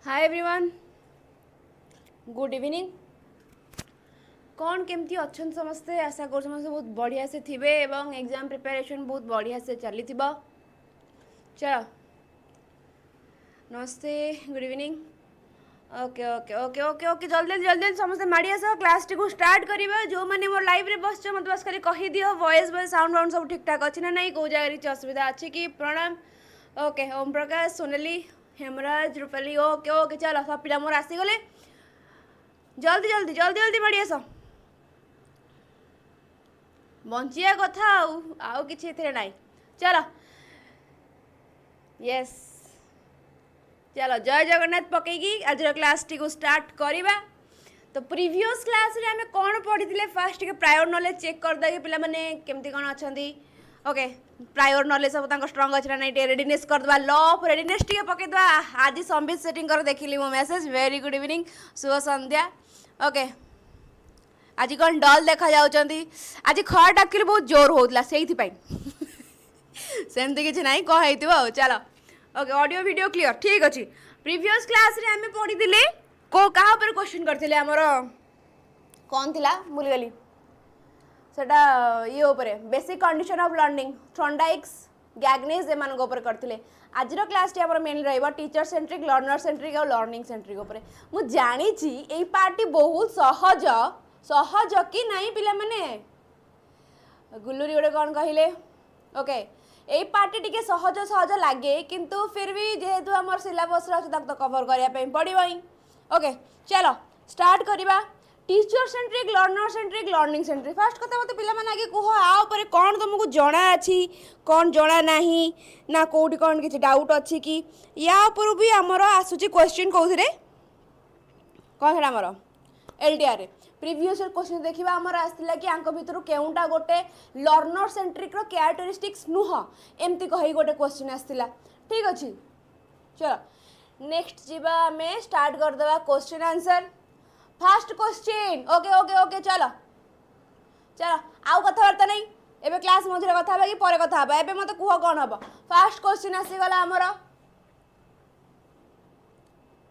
Hi everyone, good evening. कौन केमती अच्छन समस्ते? आशा कर समस्ते बहुत बढ़िया से थिबे एवं एग्जाम प्रिपरेशन बहुत बढ़िया से चली थिबा। चलो नमस्ते, good evening. Okay okay okay okay okay जल्दी जल्दी समस्ते माड़ी आस, क्लास टी को स्टार्ट करवा। जो मैंने मोर लाइव रे बस मत बस खाली कही दियो वॉइस वॉइस साउंड वाउंड सब ठीक ठाक अच्छी ना नहीं, कौ जगह किसी असुविधा अच्छी कि? प्रणाम। Okay Om Prakash, Sonali, Hemraj, Rupali, okay okay चलो सब पिला मोर आसीगले। जल्दी जल्दी जल्दी जल्दी माड़ी आस, बंचिया कथा आउ किछि एथिरे नाइ। चलो यस चलो जय जगन्नाथ पकईकी आज क्लास टी को स्टार्ट करवा। तो प्रीवियस क्लास रे हमें कौन पढ़ी थे? फास्ट के प्रायर नॉलेज चेक कर दे पिला माने केमती कौन अच्छी। ओके प्रायर नॉलेज सब तक स्ट्रंग अच्छे ना नहीं, रेडीनेस करदे। लॉ ऑफ रेडीनेस टी पकईदे। आज संबित सेटिंग कर देखिली मो मेसेज। वेरी गुड इवनिंग, शुभ संध्या। ओके आज कौन डल देखा जाउछंती? आज खराटा एक्चुअली बहुत जोर होउतला सेही थी सेमती किछि नाही कह। चलो ओके ऑडियो वीडियो क्लियर ठीक अच्छे। प्रीवियस क्लास रे हमें पढ़ी थिले को कहा पर क्वेश्चन करथिले हमर कौन थिला भूल गली सेटा ये ऊपर basic condition of learning Thorndike's Gagne's एमान ऊपर करथिले। आजर क्लास टी हमर मेन रहइबा टीचर सेंट्रिक, लर्नर सेंट्रिक और लर्निंग सेंट्रिक ऊपर। मु जानी छी एई पार्टी बहुत सहज सहज कि नहीं पिला माने? गुल्लुरी गोटे कौन कहले? ओके यही पार्टी टी सहज सहज लगे किंतु फिर भी जेहेतु आम सिलेबस तो कवर करने पड़ो ही। ओके चलो स्टार्ट करवा। Teacher centric, learner centric, learning centric. Fast कथा मत पिला माने आगे कह आ ऊपर कौन तुमको जना अच्छी कौन जना नहीं ना कौटी कौन किसी डाउट अच्छी कि? या ऊपर भी आमर आसूची क्वेश्चन कौन कौन आमर LTR रे प्रीवियस क्वेश्चन देखा आमर आसला कि आंक भितर केउटा गोटे लर्नर सेंट्रिक रो कैरेक्टरिस्टिक्स नुह एमती कही गोटे क्वेश्चन आसला। ठीक अच्छे चलो नेक्स्ट जीवा आमे स्टार्ट करदे question answer. Fast question okay okay okay चलो चलो आउ कथबार्ता नहीं एबे क्लास मझे कथा कि पर कथा एबे मत कह कौन हम। फास्ट क्वेश्चन आसीगला आमर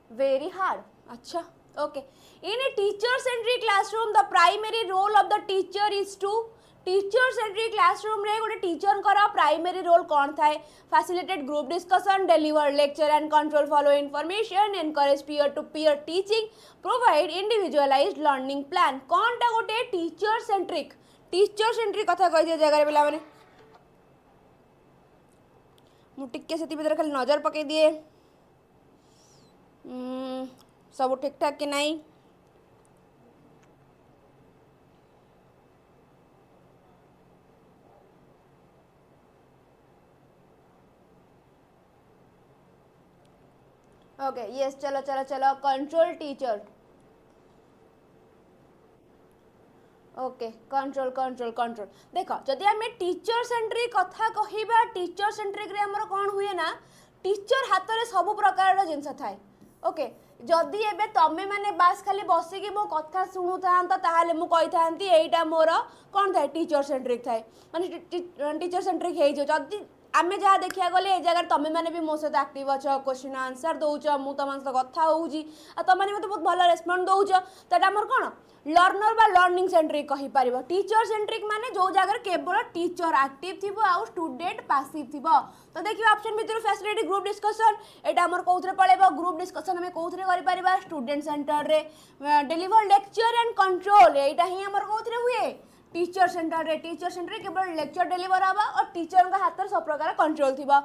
वेरी हार्ड। अच्छा okay in a teacher centric classroom the primary role of the teacher is to teacher centric classroom रे गोटे टीचर कर प्राइमरी रोल कौन थाए? Facilitate group discussion, deliver lecture and control follow information, encourage peer to peer teaching, provide individualised learning plan. कौन टा गोटे teacher centric कथा कहि दिया जगह पिला माने मु टिके सेति भीतर खाली नजर पकई दिए सब ठीक ठाक कि नहीं? ओके यस चलो चलो चलो control teacher. Okay control control control देख जदि आम टीचर सेंट्रिक कथा कहवा टीचर सेंट्रिक रे हमर कौन हुए ना टीचर हाथ में सब प्रकार जिनस थाए। ओके जदि एबे तमे माने बास खाली बसिकी मो कथा शुणु था ताहले मु कहि थांती एटा मोर कौन थाए टीचर सेंट्रिक थाए माने टीचर सेंट्रिक हे जो जदि आमे जहाँ देखा गले ए जगह तमें मैंने भी मो सहित एक्टिव अच्छ क्वेश्चन आंसर दौच मु तुम सहित कथा होउजी आ तमें मत बहुत भल रेस्पॉन्ड दौच तो आमर कौन लर्नर बा लर्निंग सेंट्रिक कहि पारिबो। टीचर सेंट्रिक माने जो जगह केवल टीचर एक्टिव थिबो आ स्टूडेंट पैसिव थिबो। तो देखिए ऑप्शन भीतर फैसिलिटी ग्रुप डिस्कशन एटा हमर कोथरे पळेबो ग्रुप डिस्कशन हमें कोथरे करि पारिबा स्टूडेंट सेंटर रे। डिलीवर लेक्चर एंड कंट्रोल एटा ही हमर कोथरे हुए टीचर सेंटर रे। टीचर सेंटर केवल लेक्चर डिलीवर हवा और टीचर का हाथ में सब प्रकार कंट्रोल थिबा।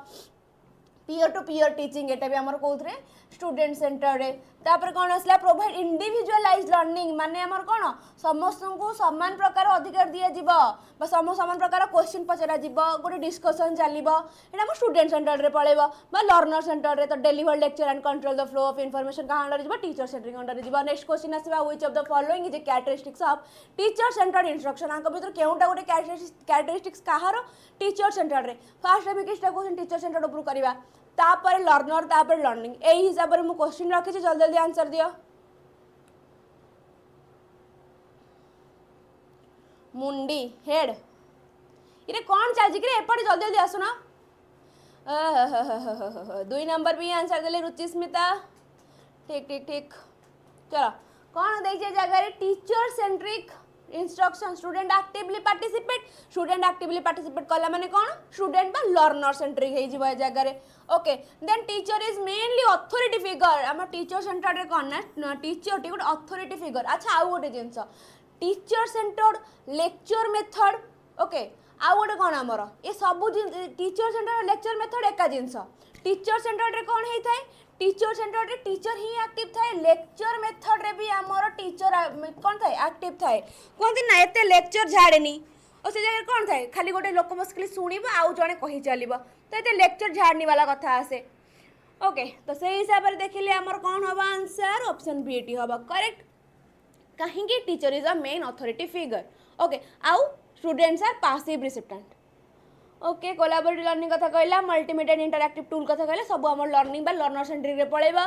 पीयर टू पीयर टीचिंग एटा भी हमर कोथरे स्टूडेंट सेंटर रे। तापर कौन आसला प्रोवाइड इंडिविजुअलाइज्ड लर्निंग माने हमर कौन समस्त को समान प्रकार अधिकार दिया जीवो बा समान प्रकार क्वेश्चन पचरा जीवो गोटे डिस्कशन चलिबो एटा हम स्टूडेंट सेंटर रे पळेबो बा लर्नर सेंटर रे। तो deliver lecture and control the flow of information का अंडर जीवो टीचर सेंट्रिक अंडर जीवो। नेक्स्ट क्वेश्चन आसीबा which of the following is a characteristics of teacher centred instruction. आंक भीतर केउटा गोटे कैरेक्टरिस्टिक्स काहार टीचर सेंटर रे। फास्ट हम किछटा क्वेश्चन टीचर सेंटर ऊपर करबा तापर लर्नर तापर लर्निंग एही हिसाब रे मु क्वेश्चन रखी जल्दी जल्दी आंसर दियो। मुंडी हेड इरे कौन चलछि कि एपटे जल्दी जल्दी आसुना। 2 नंबर भी आंसर देले रुचिस्मिता ठीक ठीक ठीक चलो कौन देखिए जगह teacher centric instruction student actively participate कला माने कौन स्टूडेंट बा लर्नर सेंट्रिक हे जीव जगह okay then teacher is mainly authority figure आम टीचर सेंटर्ड रे कौन ना टीचर टी गोटे अथॉरिटी फिगर अच्छा आउ गोटे जिनस teacher centred lecture method okay आउ गोटे कौन आमर ये सब टीचर सेंटर्ड लेक्चर मेथड एका जिनस टीचर सेंटर्ड रे कौन होता है टीचर सेंटर रे टीचर ही एक्टिव थाए लेक्चर मेथड रे भी आमर टीचर कौन थाए एक्टिव थाए कहते ना एते लेक्चर झाड़ेनी और से जगह कौन थाए खाली गोटे लोक बस खाली शुणव आउ जड़े कही चलो तो ये लेक्चर झाड़नी वाला कथा आसे ओके तो से हिसाब से देखिले आमर कौन हम आंसर ऑप्शन बी टी हम करेक्ट कहीं teacher is a main authority figure okay आउ students are passive recipient okay collaborative learning कथा कहला मल्टीमीडिया इंटरैक्टिव टूल कथा कहला सब आम लर्निंग बा लर्नर सेंट्रिक रे पळेबा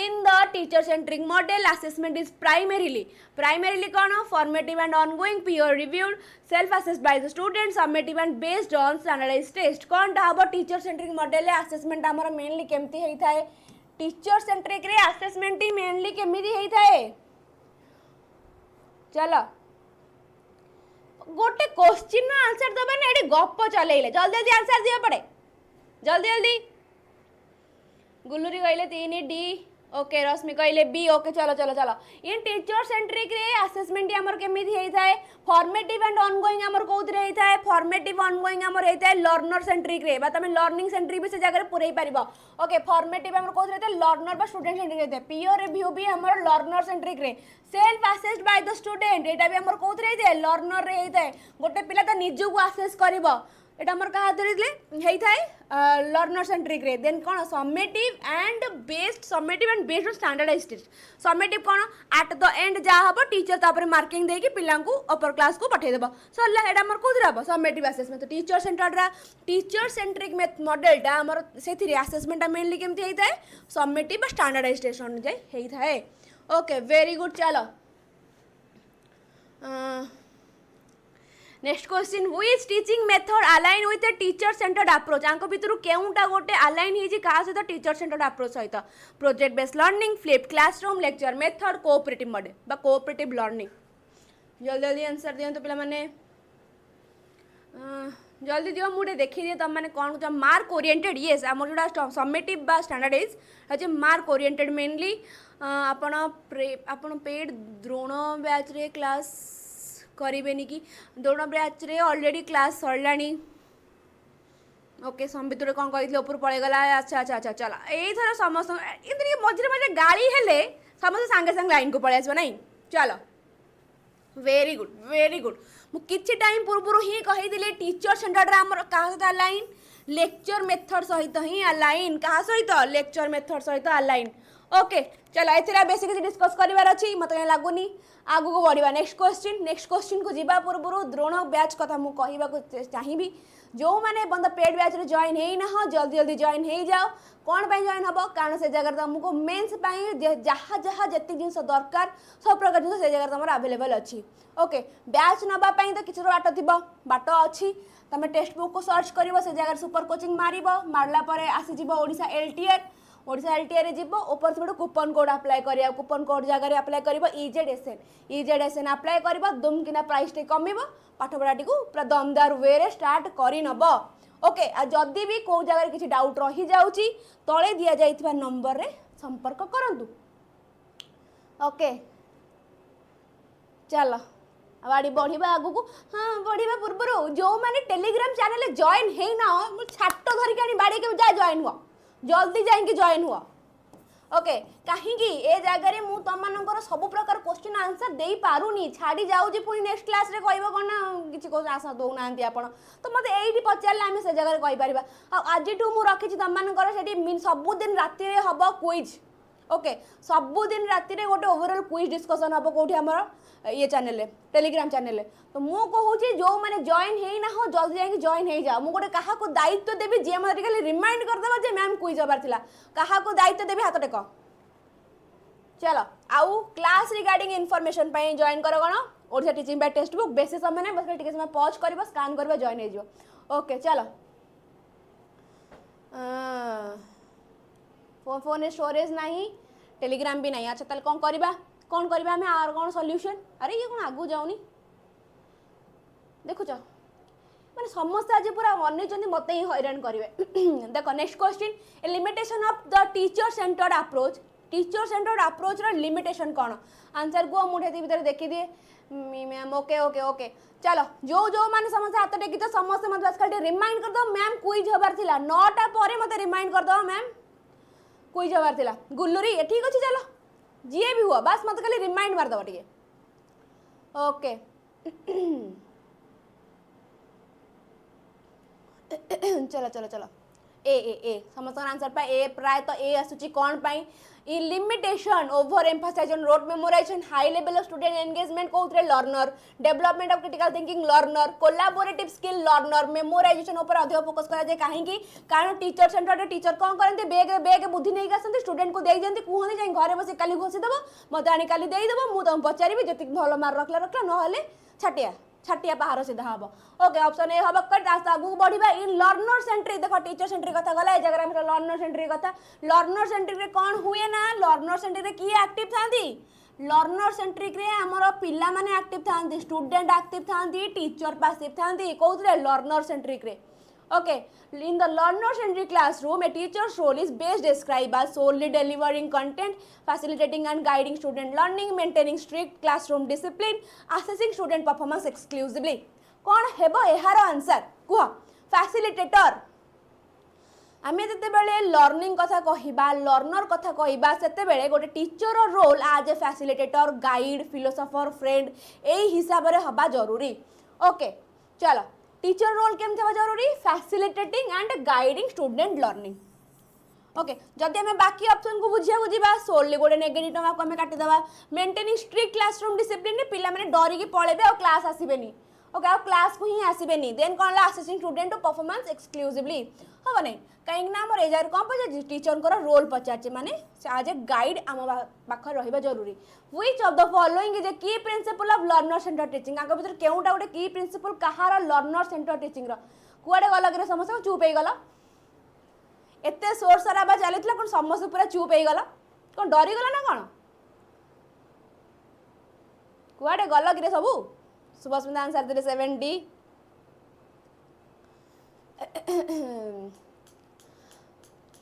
in the teacher centric model assessment is primarily कौन formative and ongoing peer reviewed self assessed by the student summative and based on standardised test कौन टा हम टीचर सेंट्रिक मॉडल रे असेसमेंट हमर mainly केमती हेई थाए टीचर सेंट्रिक रे असेसमेंट ही मेनली केमिति हेई थाए चलो गोटे क्वेश्चन आंसर दबा ना एडी गप चलेइले जल्दी जल्दी आंसर दिया पड़े जल्दी जल्दी गुल्लूरी कहले 3 डी ओके रश्मि कहले बी ओके चलो चलो चलो इन टीचर सेंट्रिक रे असेसमेंट हमर केमिति हेई थाए फॉर्मेटिव एंड ऑनगोइंग हमर कोउतरे हेई थाए फॉर्मेटिव ऑनगोइंग हमर हेई थाए लर्नर सेंट्रिक रे बा तमे लर्निंग सेंट्रिक भी से जगह पुरई परिबो ओके फॉर्मेटिव हमर कोउतरे हेई थाए लर्नर बा स्टूडेंट सेंट्रिक हेई थाए पीयर रिव्यू भी हमर लर्नर सेंट्रिक रे self assessed by the student एटा भी हमर कोउतरे हेई थाए लर्नर रे हेई थाए गोटे पिला त निजु को असेस करबो एटा हमर कहा धरिले हेई थाए लर्नर सेंट्रिक रे देन कोन summative and based on standardised test summative कोन एट द एंड जा हबो टीचर तापर मार्किंग देकी पिला को अपर क्लास को पठे देबो सरला एटा हमर कोथरा हबो समेटिव असेसमेंट तो टीचर सेंटर्ड रा टीचर सेंट्रिक मॉडल टा हमर सेथि असेसमेंट मेनली केमति हेई थाए समेटिव स्टैंडर्डाइज्ड टेस्ट अनुसार हेई थाए ओके वेरी गुड चलो next question which teaching method align with a teacher centred approach आंको भितर केउटा गोटे अलाइन होइछि का सहित टीचर सेंटर्ड अप्रोच सहित project based learning flipped classroom lecture method cooperative model बा कोऑपरेटिव लर्निंग जल्दी जल्दी आंसर दियंतु पिला माने जल्दी दियो मुझे देखी दिए तुम मैंने कौन कह मार्क ओरिएंटेड येस आम जो समेटिव बा स्टैंडर्डाइज अच्छे मार्क ओरिएंटेड मेनली आपण पेड द्रोण बैच रे क्लास करेनि कि द्रोण बैच रे ऑलरेडी क्लास सरलानी ओके संबित कौन कही ऊपर पड़ेगला अच्छा अच्छा अच्छा चला यही थर समस्त मझे मझे गाड़ी हेले समस्त सांगे सांगे लाइन को पड़े आस ना चलो वेरी गुड मुझे टाइम पूर्व ही कही टीचर सेंटर्ड आमर क्या सहित अलाइन लेक्चर मेथड सहित ही अलाइन क्या सहित लेक्चर मेथड सहित अलाइन ओके चलो ए बेस किसी डिस्कस करार अच्छी मत कहीं लगुनि आगु को बढ़िया नेक्स्ट क्वेश्चन को जीवा पूर्व द्रोण बैच कथा मुझे कहवाक चाहिए जो मैंने बंद पेड बैच रे जॉइन है ना जल्दी जल्दी जॉइन हो जाओ कौन पर जॉइन हम कारण से जगह तुमको मेन्स जहाँ जहाँ जिते जिन दरकार सब प्रकार जिन से जगह तुम आवेलेबल अच्छी ओके बैच नापी तो किसी बाट थी बाट अच्छी तुम टेक्स्ट बुक को सर्च कर से जगह सुपर कोचिंग मारला आसीज ओडिशा LTR ओडिशा LTR रे जीवो ऊपर से कूपन कोड अप्लाई करिया कूपन कोड जगह अप्लाई करिवो EZSN अप्लाई करिवो दुम किना प्राइस टे कमिवो पाठपढ़ाटी को पूरा दमदार वे रे स्टार्ट करि नबो ओके आ जदी भी को जगह किसी डाउट रही जाउची तळे दिया जाइथिबा नंबर रे संपर्क करंतु ओके चलो आड़ी बढ़िया आगु को हाँ बढ़िया पूर्व जो मैंने टेलीग्राम चैनल जॉइन है ना छाट धरिक बाड़ी के जा जॉइन हुआ जल्दी जाइए जॉइन हुआ ओके कहीं ए जगह मु तुम सब प्रकार क्वेश्चन आंसर दे पारुनी छाड़ी जाऊँगी पुणी नेक्स्ट क्लास रे कह कौन किसी क्वेश्चन आंसर दौना आप तो मत ये पचारे आम से जगह कहीपर आज मुझे तुम सबुदिन राति हम क्विज ओके सबुदिन राति गोटे ओवरऑल क्विज डिस्कसन हम कौटी आम ये चैनल टेलीग्राम चैनल तो मु कहूँ जो मैंने जॉइन है ना हो जल्दी जाकि जॉइन हो जाओ मुझे क्या दायित्व देवी जी मत खाली रिमाइंड करदे मैम क्विज हबार क्या दायित्व देवी हाथ टेक चलो आउ क्लास रिगार्डिंग इनफॉरमेशन पे जॉइन कर कौन Odisha teaching bye text book बेसी समय नहीं बस टिके समय पॉज कर स्कान कर जॉइन हो ओके चलो फोन स्टोरेज नहीं टेलीग्राम भी नहीं। अच्छा ताले कौन करवा हमें आर कौन सॉल्यूशन। अरे ये कौन आगू जाऊनी देखुच माने समस्त आज पूरा अनेक मत ही हैरान करेंगे। देख next question limitation of the teacher centred approach. Teacher centred approach रो लिमिटेशन कौन आंसर को मुझे भीतर देखी दिए मैम। ओके ओके ओके चलो जो माने समस्त हाथ टेकी तो समस्त मत बस खाली रिमाइंड कर दो मैम क्विज हबार थिला 9टा परे मते रिमाइंड कर दो मैम क्विज हबार थिला गुल्लुरी ठीक अच्छे चलो जी भी हुआ बस मत खाली रिमाइंड मार दो टिके ओके। चलो चलो चलो ए समस्त आंसर पे ए प्राय तो ए आसुची कौन पाई in limitation over emphasise on rote memorisation high level of student engagement कोथरे learner development of critical thinking learner collaborative skill learner memorisation ऊपर अधिक फोकस करा जाए कहीं कारण टीचर सेंटर टीचर कौन करते बेग बेग बुद्धि नहीं आसते स्टूडेंट को दे दिखते कहते जाए घरे बस काली घोषिदेव मत आनी काली देदेव मुझे तुम पचारि जी भल मार्क रखला ना छाटिया छाटिया बाहर सीधा हम। ओके ऑप्शन ए हम कट आगू बढ़िया इन लर्नर सेंट्रिक देख टीचर सेंट्रिक कथा गला जगह लर्नर सेंट्रिक कथा लर्नर सेंट्रिक रे कौन हुए ना लर्नर सेंट्रिक रे किए एक्टिव थांती लर्नर सेंट्रिक रे हमर पिला माने एक्टिव थांती स्टूडेंट एक्टिव थांती टीचर पैसिव थांती कोथरे लर्नर सेंट्रिक रे। Okay, in the learner-centric classroom, a teacher's role is best described as solely delivering content, facilitating and guiding student learning, maintaining strict classroom discipline, assessing student performance exclusively. कौन हेबो एहार answer कुह facilitator आमे जते बेले learning कथा कहिबा learner कथा कहिबा सेते बेले गोटे teacher role as a facilitator guide philosopher friend एई हिसाब रे हबा जरूरी। ओके चलो टीचर रोल केम थवा जरूरी facilitating and guiding student learning. Okay जदि हमें बाकी ऑप्शन को बुझिया बुझिबा सोली गोटे नेगेटिव टर्म को हमें काटी दबा मेंटेनिंग स्ट्रिक्ट क्लासरूम डिसिप्लिन ने पिला माने डरी की पळेबे और क्लास आसीबेनी। ओके आ क्लास को ही आसीबेनी देन कोन ला assessing student to performance exclusively हबो नै काहे ना हमर एजार कोन पचे टीचर को रोल पचाचे माने आज ए गाइड हम पाखर रहिबा जरूरी। Which of the following is a key principle of learner centre teaching आका भीतर केउटा गोटे की प्रिंसिपल कहार लर्नर सेंटर टीचिंग रो कुआडे गला कि समस्त चुप हे गला एते सोर सराबा चलीतला कोन समस्त पूरा चुप हे गला कोन डरी गला ना कोन कुआडे गला कि सबु सुभास्मिता आंसर दे 7D।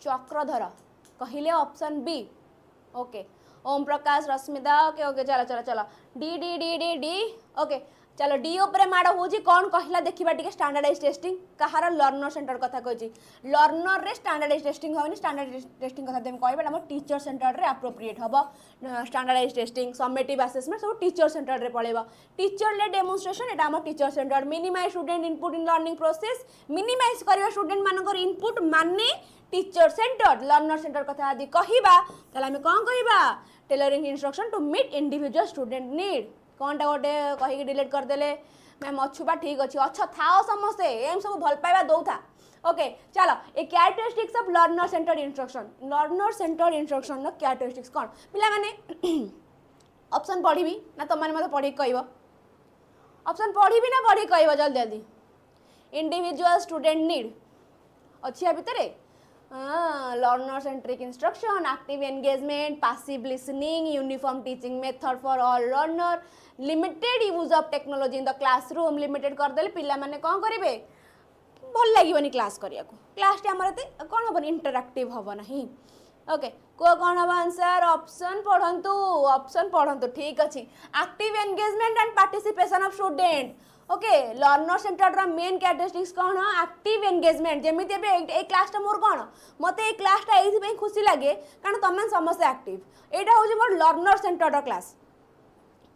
चक्रधर कहले option B. Okay Om Prakash Rashmita okay okay चलो चलो चलो D D D D D okay चलो डी ऊपर माड़ होजी कौन कहला देखिबा टिके स्टैंडर्डाइज टेस्टिंग कहार लर्नर सेंटर कथा कहछि लर्नर रे स्टैंडर्डाइज टेस्टिंग होनी स्टैंडर्डाइज टेस्टिंग कथा देम कहबा हम टीचर सेंटर रे एप्रोप्रिएट हबो स्टैंडर्डाइज टेस्टिंग समेटिव असेसमेंट सब टीचर सेंटर रे पळेबा टीचर ले डेमोन्स्ट्रेशन एटा हम teacher centre minimise student input in learning process minimise करबा स्टूडेंट मानकर इनपुट माने टीचर सेंटर लर्नर सेंटर कथा आदि कहिबा तले हम कोन कहिबा tailoring instruction to meet individual student need कौनटा गोटे कहीं डिलीट करदेले मैम अच्छुबा ठीक अच्छे अच्छा थाओ समस्ते एम सब भल पाइबा दौ था। ओके चलो ए characteristics of learner centred instruction नो कैरेक्टरिस्टिक्स कौन पिला माने ऑप्शन पढ़ी ना तुम मैंने मत पढ़ी कहब ऑप्शन पढ़ी ना पढ़ी कहब जल्दी जल्दी इंडिविजुअल स्टूडेंट नीड अच्छी या भितर learner centric instruction active engagement passive listening uniform teaching method for all learner limited use of technology in the classroom limited करदेले पिला माने कौन करेंगे भल लगे क्लास करिया क्लास आमर कौन हम इंटरैक्टिव हम ना। ओके को कौन हम आंसर ऑप्शन पढ़ंतु ठीक अच्छे active engagement and participation of student. Okay learner centre main characteristics कौन एक्टिव एंगेजमेंट जमी ए क्लास मोर कौन मत ए क्लासटा ये खुशी लगे कारण तुम समस्त एक्टिव यहाँ हूँ मोर learner centre class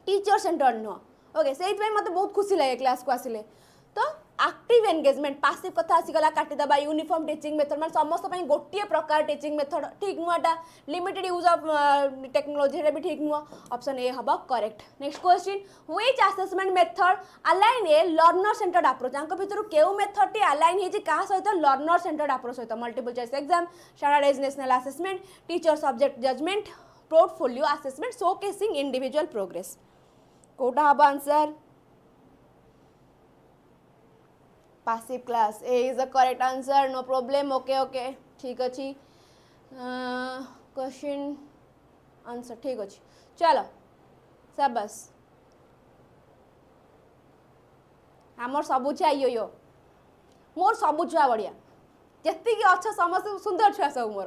teacher centre नुह। ओके से मत बहुत खुशी लगे क्लास को आसिले तो एक्टिव एंगेजमेंट पासिव कथा आसीगला काटिदेबा यूनिफॉर्म टीचिंग मेथड मैं समस्त गोटे प्रकार टीचिंग मेथड ठीक नुहटा लिमिटेड यूज ऑफ टेक्नोलॉजी भी ठीक नुह ऑप्शन ए हम correct. Next question which assessment method align a learner centred approach आंक भितर केउ मेथड टी अलाइन हे का सहित लर्नर सेंटर्ड अप्रोच सहित multiple choice exam standardised national assessment teacher subject judgement portfolio assessment showcasing individual progress कोटा हम answer passive class A is the correct answer no problem। okay okay ठीक अच्छी question answer ठीक अच्छे चलो शाबाश आमर सबू छुआ यो मोर सबू छुआ बढ़िया जी अच्छा समस्त सुंदर छुआ सब more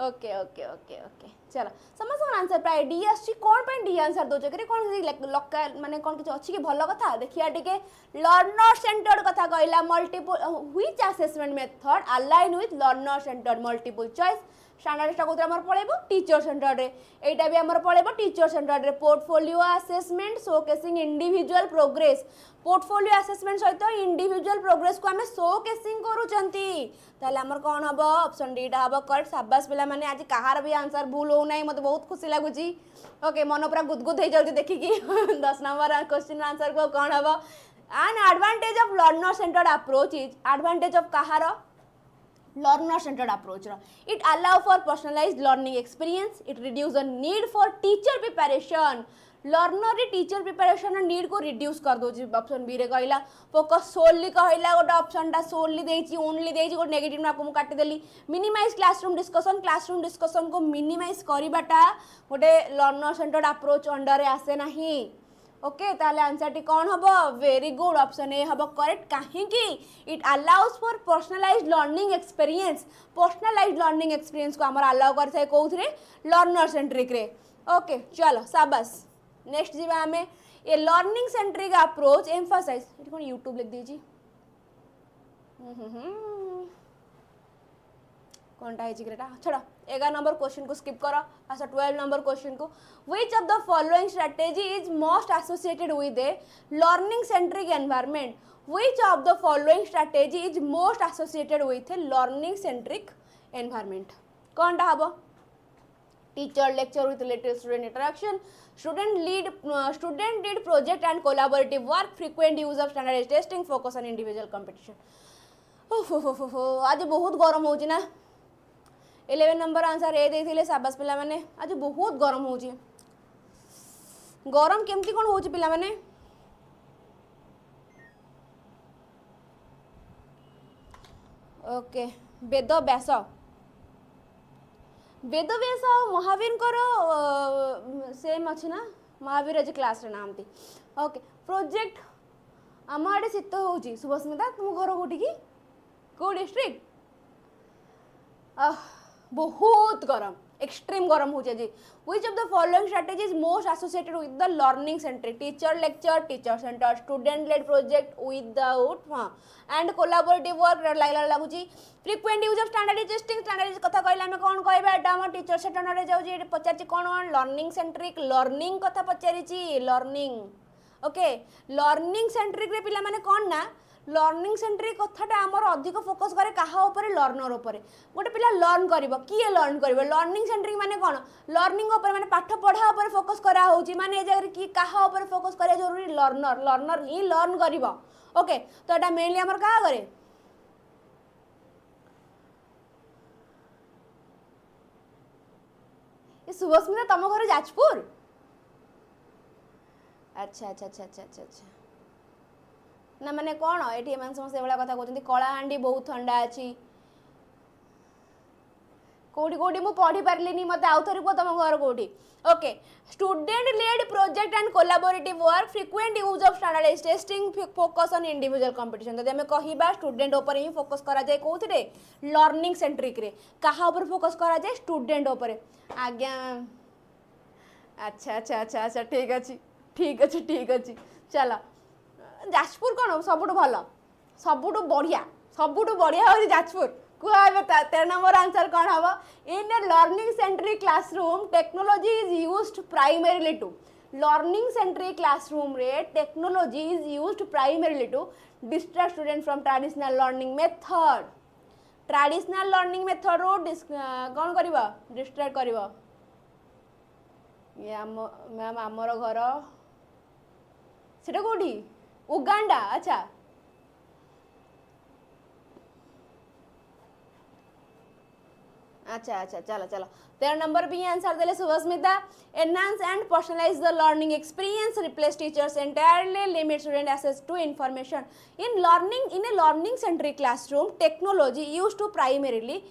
okay okay okay okay चलो समस्त आंसर प्राय डी आसी कौन पे डी आंसर दो कि कौन लोकल माने कौन किसी अच्छी कि भल कथा देखिया टिके लर्नर सेंटर्ड कथा कहला multiple which assessment method align with learner centred multiple choice स्टैंडर्डटा कोथि हमर पळेबो टीचर सेंटर्ड रे एटा भी हमर पळेबो टीचर सेंटर्ड रे portfolio assessment showcasing individual progress portfolio assessment सहित इंडिविजुअल प्रोग्रेस को हमें शोकेसिंग करूचंती ताले हमर कोन हबो ऑप्शन डी टा हबो करेक्ट शाबाश पिला माने आज कहार भी आंसर भूल हो नै मते बहुत खुशी लागुची ओके मन पूरा गुदगुद हो जाउची देखि कि 10 नंबर क्वेश्चन आंसर को कोन हबो an advantage of learner centred approach is advantage of Kahar learner centered approach it allow for personalized learning experience it reduce the need for teacher preparation learner रे teacher preparation need को reduce कर दो option B रे कहला focus सोली कहला गोटे option टा सोली देछि ओनली देछि गोटे नेगेटिव ना को मु काटि देली मिनिमाइज क्लासरूम डिस्कशन को मिनिमाइज करबाटा गोटे लर्नर सेंटर्ड अप्रोच अंडर रे आसे नाही ओके ताले आंसर टी कौन हबो वेरी गुड ऑप्शन ए हबो करेक्ट काहे कि it allows for personalised learning experience को हमर अलाउ करथाय कोथरे लर्नर सेंट्रिक रे ओके चलो शाबाश नेक्स्ट जीवा हमें ये learning centric approach emphasise it कोन यूट्यूब लिख दीजी कौनटा है जिग्रेटा छोड़ा 11 नंबर क्वेश्चन को स्किप करो अच्छा 12 नंबर क्वेश्चन को which of the following strategy is most associated with a learning centric environment which of the following strategy is most associated with a learning centric environment कौनटा हबो teacher lecture with related student interaction student did project and collaborative work frequent use of standardized testing focus on individual competition आज बहुत गरम होची ना 11 number answer A देथिले शाबाश पिला माने आज बहुत गरम होची गरम केमती कोन होची पिला माने ओके वेद व्यास महावीर सेम अच्छी ना महावीर आज क्लास रे नाम थी ओके प्रोजेक्ट आम आड़े शीत हो सुभस्मिता तुम घर कौटी कि कौ डिस्ट्रिक्ट बहुत गरम एक्सट्रीम गरम हो जी which of the following strategy is most associated with the learning centric teacher lecture teacher centre student led project without and collaborative work लगुच frequent use of standardise testing standardise कथा कहले आम कौन कहबा एटा हम टीचर सेंटर रे जाउची पचारची कौन लर्निंग सेंट्रिक लर्निंग कथा पचारिची लर्निंग ओके लर्निंग सेंट्रिक रे पिला माने कौन ना लर्निंग सेंट्रिक कथाटा आमर अधिक फोकस करे कहा ऊपर लर्नर ऊपर गोटे पिला लर्न करिवो किए लर्न करिवो लर्निंग सेंट्रिक माने कोन लर्निंग ऊपर माने पाठ पढ़ा ऊपर फोकस करा होची माने ए जगह की कहा ऊपर फोकस करे जरूरी लर्नर ही लर्न करिवो ओके तो एटा मेनली हमर कहा करे ये सुभस्मिता तम घर जाजपुर अच्छा अच्छा अच्छा अच्छा अच्छा ना माने कौन ये समस्त एभा कथा कहते कलाहांडी बहुत ठंडा अच्छी कौटी कौटी मुझे पढ़ी पार्ली मत आउ थे कह तुम घर कौटी okay student led project and collaborative work frequent use of standardised testing focus on individual competition जब आम कहवा स्टूडेंट ऊपर ही फोकस करा जाए कौन लर्निंग सेंट्रिक रे कहा ऊपर फोकस करा जाए स्टूडेंट ऊपर आज्ञा अच्छा अच्छा अच्छा अच्छा ठीक अच्छे ठीक अच्छे ठीक अच्छे चलो जाजपुर कौन सबुठ भल सबुठ बढ़िया हो जाजपुर कह 13 नंबर आंसर कौन हम in a learning centric classroom technology is used primarily to learning centric classroom रे technology is used primarily to distract student from traditional learning method रो कौन कर डिस्ट्रैक्ट कर मैम आमर घर सेटा कौटी उगांडा अच्छा अच्छा अच्छा चलो चलो 13 नंबर भी आंसर देले Subhasmita enhance and personalise the learning experience replace teachers entirely limit student access to information in a learning centric classroom technology used to primarily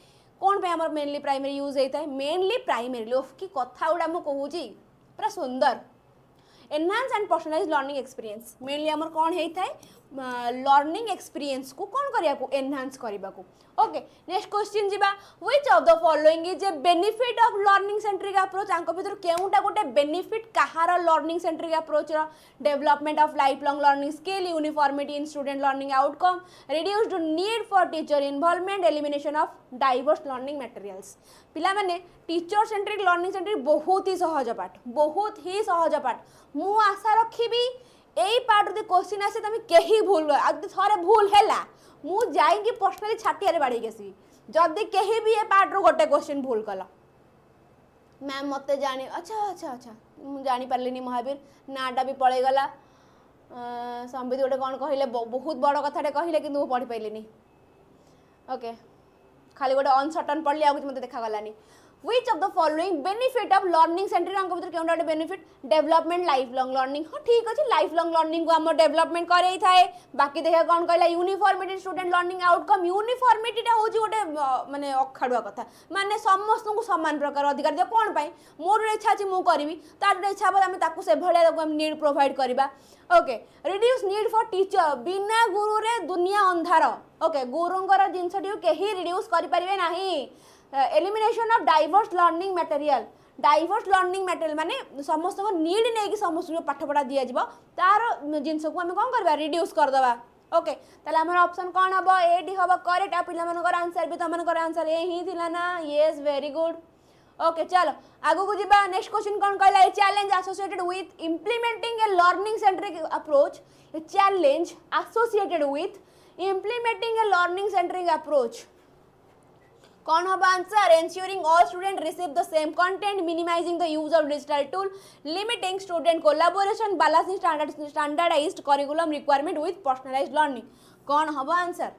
कौन पे हमर मेनली प्राइमरी यूज होता है मेनली प्राइमरी ओफ की कथा गुड़ा मु कहूची पूरा सुंदर enhance and personalise learning experience mainly हमर कौन होता है लर्निंग एक्सपीरियंस को कौन करिया को एनहांस करिबा को ओके नेक्स्ट क्वेश्चन जीवा which of the following is a benefit of learning centric approach आंको भीतर केउटा गोटे बेनिफिट कहार लर्निंग सेंट्रिक अप्रोच रो development of life long learning skill uniformity in student learning outcome reduced need for teacher involvement elimination of diverse learning materials पिला माने teacher centric learning centric बहुत ही सहज पाठ मु आशा रखिबी एई पार्ट द क्वेश्चन आसे तमे केही भूल आदि थरे भूल हैला मु जाई कि पर्सनली छाटिया रे बाड़ी गेसी जदी केही भी ए पार्ट रो गोटे क्वेश्चन भूल कला मैम मते जानी अच्छा मु जानी परलिनी महावीर नाटा भी पळे गला संबित गोटे कोन कहिले बहुत बड़ कथाटे कहिले कि मु पढी पाइलिनी ओके खाली गोटे अनसर्टन पढ़ली आ मते देखा गलानी which of the following benefit of learning centric अंक भीतर केउटा गोटे benefit development life long learning हाँ ठीक अच्छे लाइफ लॉन्ग लर्निंग को आम डेवलपमेंट करे थाए बाकी देखा कौन कहला यूनिफॉर्मिटी स्टूडेंट लर्निंग आउटकम यूनिफॉर्मिटीटा हूँ गोटे माने अखाड़ुआ कथा माने समस्त को समान प्रकार अधिकार दियो कौन पाई मोर इच्छा अच्छी मुझे करी तार इच्छा हम से भाया नीड प्रोवाइड करवा okay reduce need for teacher बिना गुरु रे दुनिया अंधार ओके गुरुंकर जिनस कहीं रिड्यूस करें ना elimination of diverse learning material माने समस्त को नीड नहीं कि समस्त को पाठ पढ़ा दि जाव तार जिनस को आम कौन करवा रिड्यूस करदे ओके ताले हमर ऑप्शन कौन हम एटी हम करेक्ट आ पिला मनकर आंसर भी तुमनकर आंसर ए ही थिला ना यस वेरी गुड ओके चलो आगो को जीवा नेक्स्ट क्वेश्चन कौन कहला challenge associated with implementing a learning centric approach a challenge associated with implementing a learning centric approach कौन हम answer ensuring all student receive the same content minimising the use of digital tool limiting student collaboration balancing standardised curriculum requirement with personalised learning कौन हम आंसर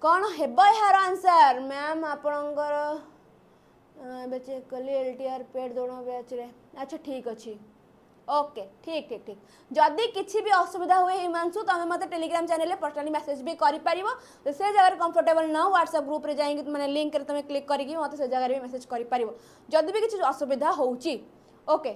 कौन हेब यार answer ma'am आपणकर check कली एलटीआर पेड दोनों बैच रे अच्छा ठीक अच्छी ओके ठीक ठीक ठीक जदि किसी भी असुविधा हुए हिमांशु तुम मत टेलीग्राम चैनल पर्सनली मेसेज भी कर से जगह कंफर्टेबल न व्हाट्सएप ग्रुप रे जाइए मैंने लिंक तुम क्लिक करके मत से जगह भी मेसेज कर जदि भी किसी असुविधा होची ओके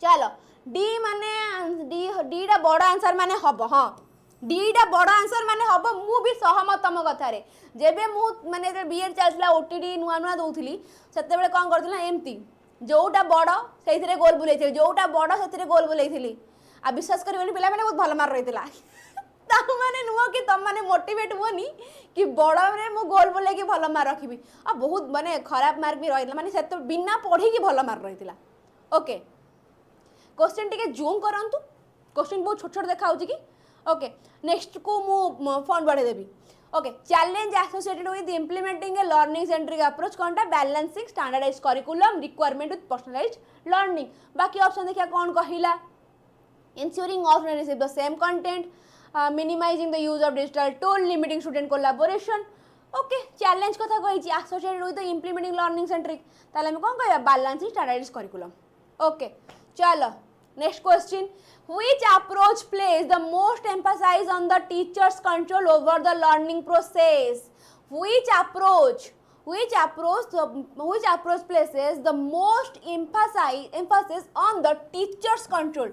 चलो डी माने डी टा बड़ आंसर माने हम हाँ डीटा बड़ आंसर माने हम मु भी सहमत तुम कथार जेबे मु माने बीएड चलता ओटीडी नुआ नुआ दौली से कौन करथिला एमती जोटा बड़ से गोल बुलाई जोटा बड़ से गोल बुलाई आ विश्वास कर पिला बहुत भल मार्क रही मैंने नुह कि तुम मैंने मोटिवेट हुआ कि बड़ में मु गोल बुलाई भल मार्क रखी आ बहुत माने खराब मार्क भी रही माने से बिना पढ़ी भल मार्क रही ओके क्वेश्चन टिके जूम करंतु क्वेश्चन बहुत छोट छोट देखा कि ओके नेक्स्ट को मु फोन बढ़े देवी okay challenge associated with implementing a learning centric approach कौनटा balancing standardised curriculum requirement with personalised learning बाकी ऑप्शन देखिए कौन कहला ensuring all student receive the same content minimising the use of digital tool limiting student collaboration okay challenge कथा कही associated with implementing learning centric ताले हम कौन कहया बैलेंसिंग स्टैंडर्डाइज्ड करिकुलम ओके चलो next question which approach places the most emphasis on the teacher's control over the learning process which approach places the most emphasis on the teacher's control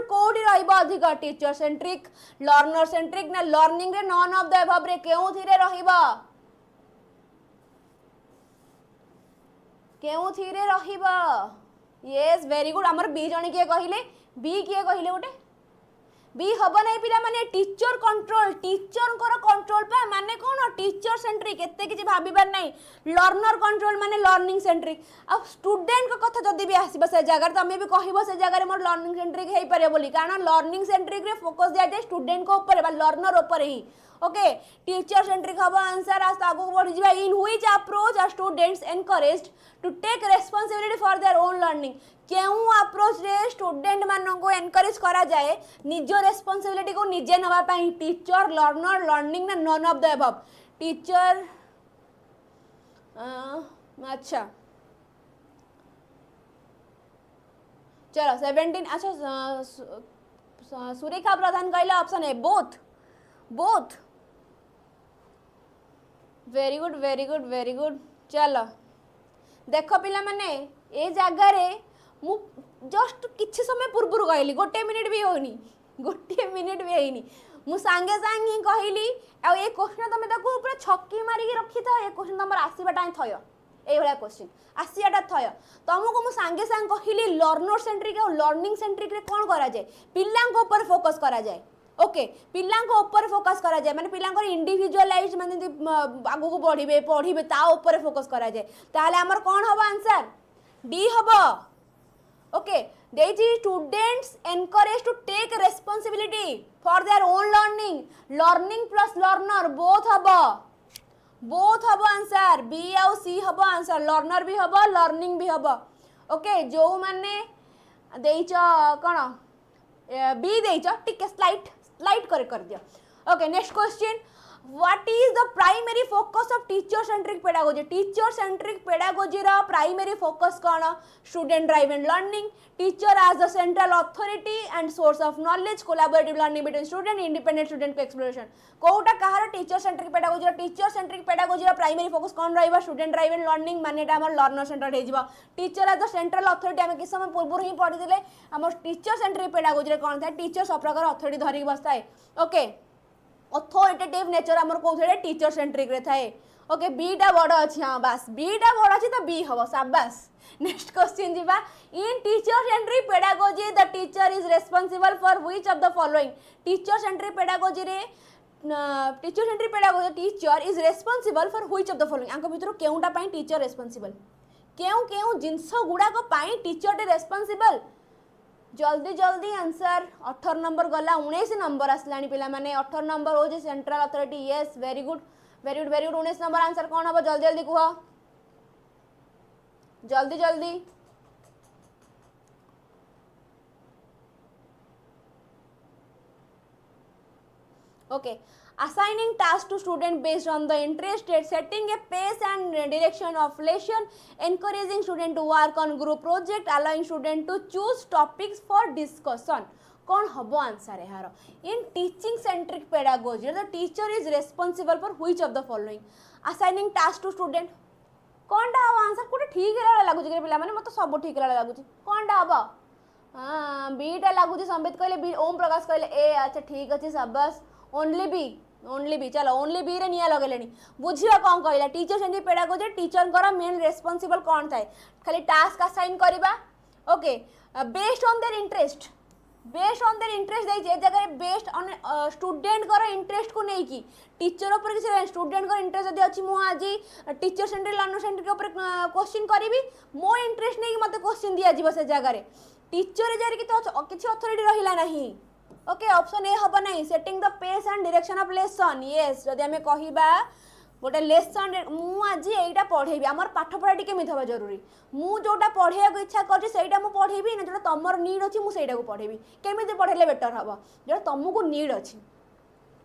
कोडी रहइबो अधिक teacher centric learner centric ना learning रे none of the above रे केउथिरे रहइबो yes very good आमर B जन किए कहले B किए कहले गोटे बी हम ना पिला माने टीचर कंट्रोल पा माने कौन टीचर सेंट्रिक एते किछि भाबिबार नाही लर्नर कंट्रोल माने लर्निंग सेंट्रिक आ स्टूडेंट को कथा जदी भी आसीबो से जगह तमे भी कहबो से जगह मोर लर्निंग सेंट्रिक हेई पारे बोली कारण लर्निंग सेंट्रिक रे फोकस दिया जाय स्टूडेंट को ऊपर बा लर्नर ऊपर ही ओके टीचर सेंट्रिक हम आंसर आज आगो बढ़ी जा in which approach are students encouraged to take responsibility for their own learning केउ अप्रोच रे स्टूडेंट मानन को एनकरेज करा जाए निज रेस्पॉन्सिबिलिटी को निजे नवा पई टीचर लर्नर लर्निंग ना none of the above teacher अच्छा चलो 17 अच्छा सुरेखा प्रधान कहला ऑप्शन है both very good very good very good. चलो देख पिला माने ए जगार मु जस्ट किछि समय पूर्व कहली गोटे मिनिट भी होनी गोटे मिनिट भी होनी मु सांगे सांगे ही कहली आ ए क्वेश्चन तुम ताको पूरा छक्की मारिकी रखी था ए क्वेश्चन तुम आसवाटा थय ए भाया क्वेश्चन आसियाटा थय तुमको मु सांगे सांगे कहली लर्नर सेंट्रिक और लर्निंग सेंट्रिक रे कोन करा जाय पिल्लांक ऊपर फोकस करा जाय ओके पिल्लांक ऊपर फोकस करा जाय माने पिल्लांकर इंडिविजुअलाइज माने आगु को बढ़िबे पढ़िबे ता ऊपर फोकस करा जाय ताले हमर कोन हबो आंसर डी हबो ओके देजी students encourage to take responsibility for their own learning plus learner both हबो आंसर बी आउ सी हबो आंसर लर्नर भी हबो लर्निंग भी हबो ओके जो माने देइछ कोन बी देइछ टिके स्लाइड कर दियो okay next question what is the primary focus of teacher centric pedagogy teacher centric pedagogy रा प्राइमरी फोकस कोन student driven learning teacher as the central authority and source of knowledge collaborative learning between student independent student को exploration कोटा कहार teacher centric pedagogy रा primary focus कोन रहइबा student driven learning माने एटा हमर लर्नर सेंटर्ड हेजिबा teacher as the central authority हम कि समय पूर्व ही पढ़ी दिले हमर टीचर सेंट्रिक पेडागोजी रे कोन था टीचर सब प्रकार अथॉरिटी धरि बसताए ओके अथॉरिटेटिव नेचर हमर कोथरे टीचर सेंट्रिक रे थाए ओके बीटा बड़ अछि हां बस बीटा बड़ अछि त बी हबो शाबाश नेक्स्ट क्वेश्चन जीवा in teacher centric pedagogy the teacher is responsible for which of the following teacher centric pedagogy teacher is responsible for which of the following आंको भितर केउटा पई टीचर रिस्पांसिबल केउ जिंस गुडा को पई टीचर टे रिस्पांसिबल जल्दी जल्दी आंसर 18 नंबर गला 19 नंबर आसलानी पिला माने 18 नंबर हो जे central authority yes very good 19 number answer कौन हम जल्दी जल्दी कह जल्दी जल्दी okay assigning tasks to student based on the interest rate, setting a pace and direction of lesson, encouraging student to work on group project, allowing student to choose topics for discussion. कौन हबो answer है हारो in teaching centric pedagogy the teacher is responsible for which of the following assigning task to student कोनटा हबो answer कोटे ठीक रे लागु जे पिला माने मते सब ठीक रे लागु कोनटा हबो हां बीटा लागु जे संबित कहले बी ओम प्रकाश कहले ए अच्छा ठीक अछि शाबाश ओनली बी चलो ओनली बी रे निया लगेलेनी बुझिया कौन कहला टीचर सेंट्रिक पेडागोजी टीचर करा मेन रिस्पांसिबल कौन थाए खाली टास्क असाइन करबा okay based on their interest दे जे जगह बेस्ड ऑन स्टूडेंट कर इंटरेस्ट को नहीं की टीचर ऊपर किसी स्टूडेंट कर इंटरेस्ट जदी अछि मु आज टीचर सेंट्रिक लर्नर सेंट्रिक ऊपर क्वेश्चन करिवि मो इंटरेस्ट नहीं मते क्वेश्चन दिया जीव से जगह रे टीचर जरी किछि अथॉरिटी रहिला नहीं ओके ऑप्शन ए हबो नहीं setting the pace and direction of lesson yes जदी हमें कहिबा गोटे लेसन मु आज एटा पढ़ेबी हमर पाठ पढ़ा टिके मिथ हबा जरूरी मु जोटा पढ़िया को इच्छा करछि सेटा मु पढ़ेबी ना जोटा तमर नीड अछि मु सेटा को पढ़ेबी केमिति पढ़ेले बेटर हबा जोटा तमको नीड अछि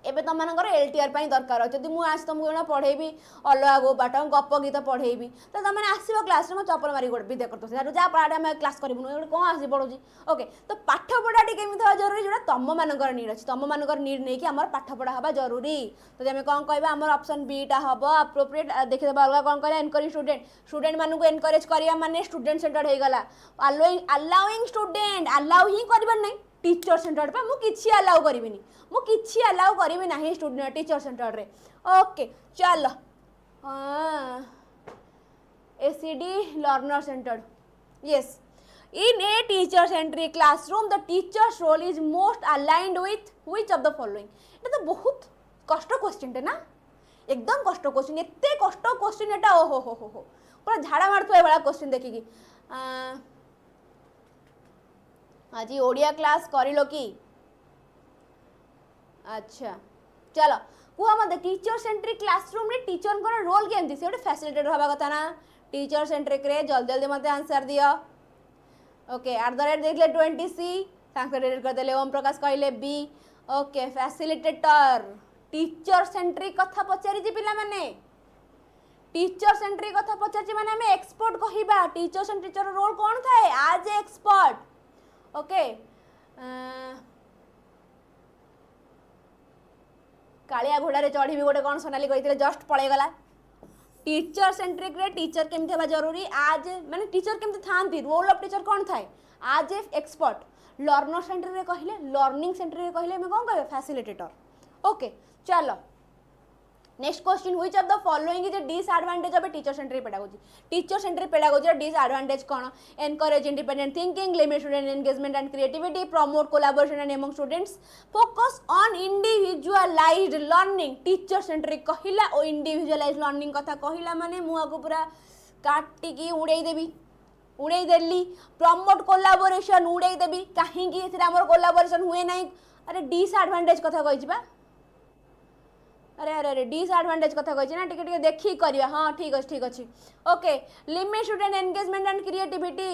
एबे तुम मानकर एलटीआर पाई दरकार अछि यदि मु आज तुमको जोना पढ़ेबी अलगा गो बाट गप गीत पढ़ेबी तो तुम माने आसीबो क्लास रे म चपल मारी गोड विद्या करतो से जा पढ़ा हम क्लास करबु न कोन आसी पढोजी ओके तो पाठ पढ़ा टिके मिथ हबा जरूरी जोटा तम मानकर नीड अछि तम मानकर नीड नै कि हमर पाठ पढ़ा हबा जरूरी तो हमें कोन कहबा हमर ऑप्शन बी टा हबो एप्रोप्रिएट देखि देबा अलगा कोन कहला एनकरेज स्टूडेंट मानु को एनकरेज करिया माने स्टूडेंट सेंटर्ड हे गला अलाउइंग स्टूडेंट अलाउ ही करबा नै टीचर सेंटर्ड पे मु किछि अलाउ करबिनी मु किछि अलाउ करबी नाही स्टूडेंट टीचर सेंटर्ड रे ओके चलो ACD learner centred yes in a teacher centric classroom the teacher's role is most aligned with which of the following ये तो बहुत कष्ट क्वेश्चन टे ना एकदम कष्ट क्वेश्चन एते कष्ट क्वेश्चन एटा ओ हो पूरा झाड़ा मारतो ए वाला क्वेश्चन देखिकी आज ओडिया क्लास करिलो की अच्छा चलो कुआ मत टीचर सेंट्रिक क्लासरूम रे टीचर को रोल केमती से गोटे फैसिलिटेटर हवा कथा ना टीचर सेंट्रिक रे जल्दी जल्दी मते आंसर दियो ओके @ देखले 20 सी ट्रांसलेट कर देले ओम प्रकाश कहले B okay facilitator teacher centric कथा पचारि जी पिला माने टीचर सेंट्रिक कथा पचारि माने हमें एक्सपर्ट कहिबा टीचर सेंट्रिक रोल कोन थाए आज एक्सपर्ट ओके कालिया घोड़ा रे चढ़ी भी गोटे कौन सोनाली कही जस्ट पड़े गला टीचर सेंट्रिक रे टीचर केमती हवा जरूरी आज माने टीचर केमती थांती रोल ऑफ टीचर कौन थाए आज ए एक्सपर्ट लर्नर सेंट्रिक रे कहले लर्निंग सेंट्रिक रे कहले मैं कौन कहबे फैसिलिटेटर ओके चलो next question which of the following is a disadvantage of a teacher centric pedagogy teacher centric pedagogy disadvantage कौन encourage independent thinking limit student engagement and creativity promote collaboration and among students focus on individualized learning teacher centric कहिला ओ individualised learning कथा कहिला माने मु आगु पूरा काटिकी उड़ाई देबी उड़ाई देली प्रमोट कोलैबोरेशन उड़ाई देबी काहे कि एथरा हमर कोलैबोरेशन हुए नाही अरे डिसएडवांटेज कथा कहि छिबा अरे अरे अरे डिसएडवांटेज कथा कहि ना टिके टिके देखि करिया हां ठीक अछि okay limit student engagement and creativity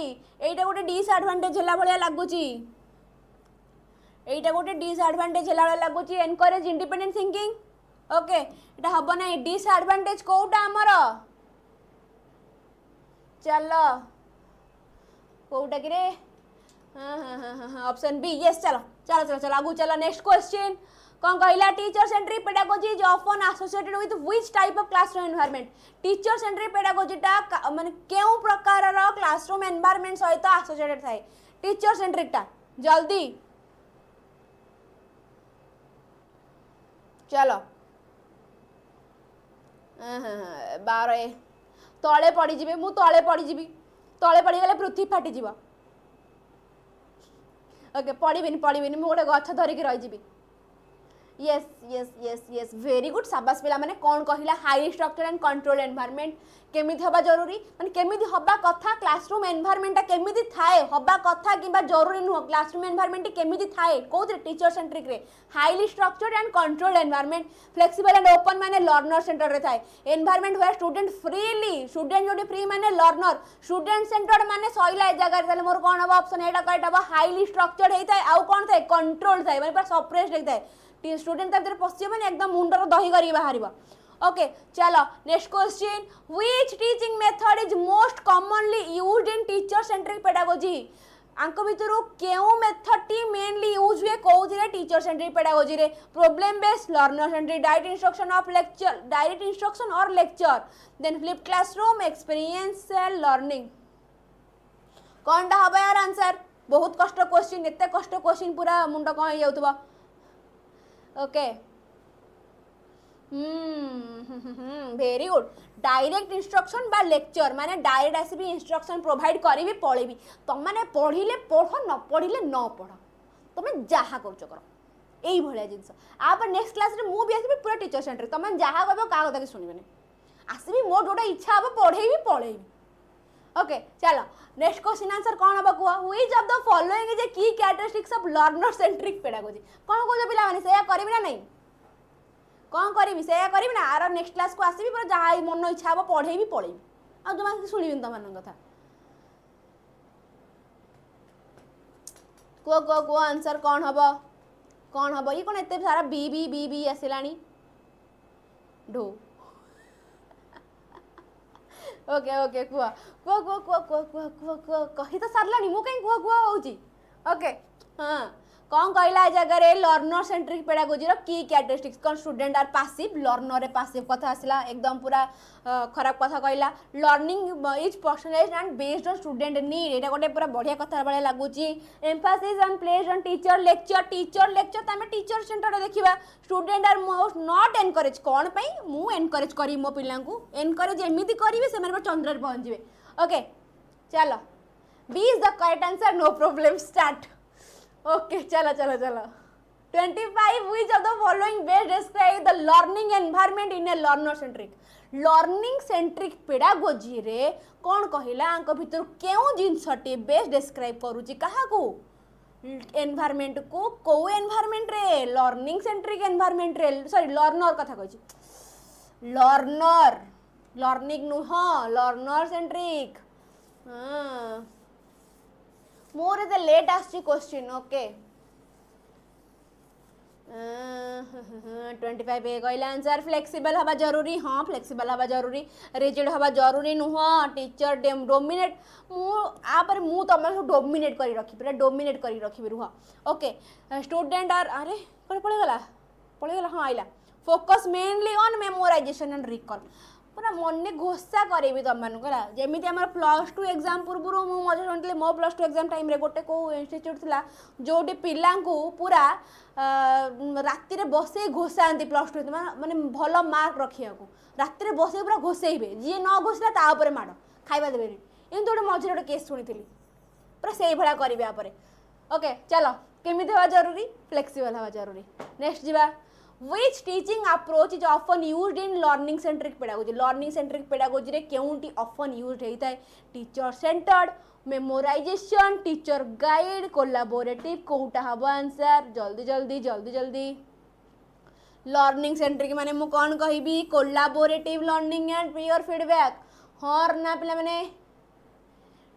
एटा गोटे डिसएडवांटेज हला भलिया लागुची एटा गोटे डिसएडवांटेज हला भलिया लागुची एनकरेज इंडिपेंडेंट थिंकिंग ओके एटा हबो ना डिसएडवांटेज कोउटा हमर चलो कोउटा कि रे हां ऑप्शन बी यस चलो चलो चलो चलो आगु चलो नेक्स्ट क्वेश्चन कौन कहला teacher centric pedagogy is often associated with which type of classroom environment teacher centric pedagogy टा माने केउ प्रकार रो क्लासरूम एनवायरनमेंट सहित एसोसिएटेड थाए टीचर सेंट्रिक टा जल्दी चलो बारे तळे पड़ी जिबे मु तळे पड़ी जिबी तळे पड़ी गले पृथ्वी फाटी जिवो ओके पड़ीबिनी मु गोटे गछ धरिकी रही जिबी yes yes yes yes very good शाबाश पिला माने कौन कहला high structure and control environment केमिति हबा जरूरी माने केमिति हबा कथा क्लासरूम एनवायरनमेंट केमिति थाए हबा कथा किबा जरूरी नुह क्लासरूम एनवायरनमेंट केमिति थाए कोथि टीचर सेंट्रिक रे highly structured and controlled environment flexible and open माने लर्नर सेंटर रे थाए environment where student freely student जोडी फ्री माने लर्नर स्टूडेंट सेंटर्ड माने सइला ए जगह रे मोर कोन हबा ऑप्शन एटा कइटा बा हाईली स्ट्रक्चर्ड हेइ थाए आउ कोन थाए कंट्रोल थाए माने पूरा सप्रेस्ड हेइ थाए स्टूडेंट तार पशि मैंने एकदम मुंडर दही कर बाहर ओके चलो next question which teaching method is most commonly used in teacher centric pedagogy आंक भितर केउ मेथड टी मेनली यूज हुए कोउथिरे टीचर सेंट्रिक पेडागोजी रे problem based learner centric direct instruction of lecture direct instruction और lecture then flip classroom experiential learning कोनटा हबा यार आंसर बहुत कष्ट क्वेश्चन एते कष्ट क्वेश्चन पूरा मुंड कौन हो जाउतबा okay very good direct instruction बा लेक्चर माने डायरेक्ट आसीबी इंस्ट्रक्शन प्रोवाइड करिवि पळेबि तुम माने पढिले पढ न पढिले न पढ तुम जहा करछ कर एई भलिया जिंस आ पर नेक्स्ट क्लास रे मु भी आसीबि पूरा टीचर सेंटर तुम जहा कहबो का कथा के सुनिबे आसीबि मोर जोटा इच्छा हबो पढेबि पळेबि ओके चलो नेक्स्ट क्वेश्चन आंसर कौन हबा कुआ which of the following is a key characteristics of learner centric pedagogy कौन को पिला माने सेया करबि ना नहीं कौन करबि सेया करबि ना आर नेक्स्ट क्लास को आसीबि पर जहा मन इच्छा हबो पढेबि पळेबि आ जमा सुनिबिन त मन कथा को आंसर कौन हबो ये कोन एते सारा बी बी बी बी आसिलानी ढो ओके ओके कुआ कही तो सारलानी मु कहीं कुआ होउची ओके हां कौन कहला जगह रे लर्नर सेंट्रिक पेडागोजी रो की कैरेक्टरिस्टिक्स कौन स्टूडेंट आर पैसिव लर्नर रे पैसिव कथा आसला एकदम पूरा खराब कथा कहला learning is personalized and based on student need एटा गोटे पूरा बढ़िया कथा बळे लागुची emphasis on placed on teacher lecture तमे टीचर सेंटर देखिबा student are most not encourage कौन पई मु एनकरेज करी मो पिल्ला को एनकरेज एमिति करिवे से मेरे चंद्र रे पहुंच जिवे ओके चलो B is the correct answer no problem start okay चलो 25 which of the following best describe the learning environment in a learning centric pedagogy रे कौन कहला अंक भितर केउ जिंसटी बेस्ट डिस्क्राइब करूची काहा को एनवायरनमेंट को एनवायरनमेंट रे लर्निंग सेंट्रिक एनवायरनमेंट रे सॉरी लर्नर कथा कहची लर्निंग नु हां लर्नर सेंट्रिक हां मोर इज लेट आसी क्वेश्चन ओके 25 ए कहला आंसर फ्लेक्सिबल हवा जरूरी हाँ फ्लेक्सिबल हवा जरूरी रिजिड हवा जरूरी नुह टीचर डोमिनेट मु तुम डोमिनेट करी रखी पूरा डोमिनेट करी रखी रुह ओके स्टूडेंट आर अरे कौन पड़ेगला हाँ आइला focus mainly on memorization and recall पूरा मन घोषा करेबी तुम मानक जमी आम +2 एग्जाम पूर्व मुझे शुणी मो +2 एग्जाम टाइम रे गोटे को इन्स्टिट्यूट था जो पिला पूरा राति बसई घोषाती +2 माने भल मार्क रखा राति बसई पूरा घोषेबे जी न घोषला तापर माड़ खाଇବା देवे एमती गोटे मझे गोटे केस शुणी पूरा से भाया करेंगे ओके चलो केमी हवा जरूरी फ्लेक्सिबल हवा जरूरी नेक्स्ट जीवा Which teaching approach is often used in learning-centric pedagogy? Learning-centric pedagogy रे केउंटी often used होता है teacher-centered, memorization, teacher guide, collaborative कोउटा हबो आंसर जल्दी जल्दी जल्दी जल्दी learning-centric माने मु कौन कहिबी collaborative learning and peer feedback हर ना पिला माने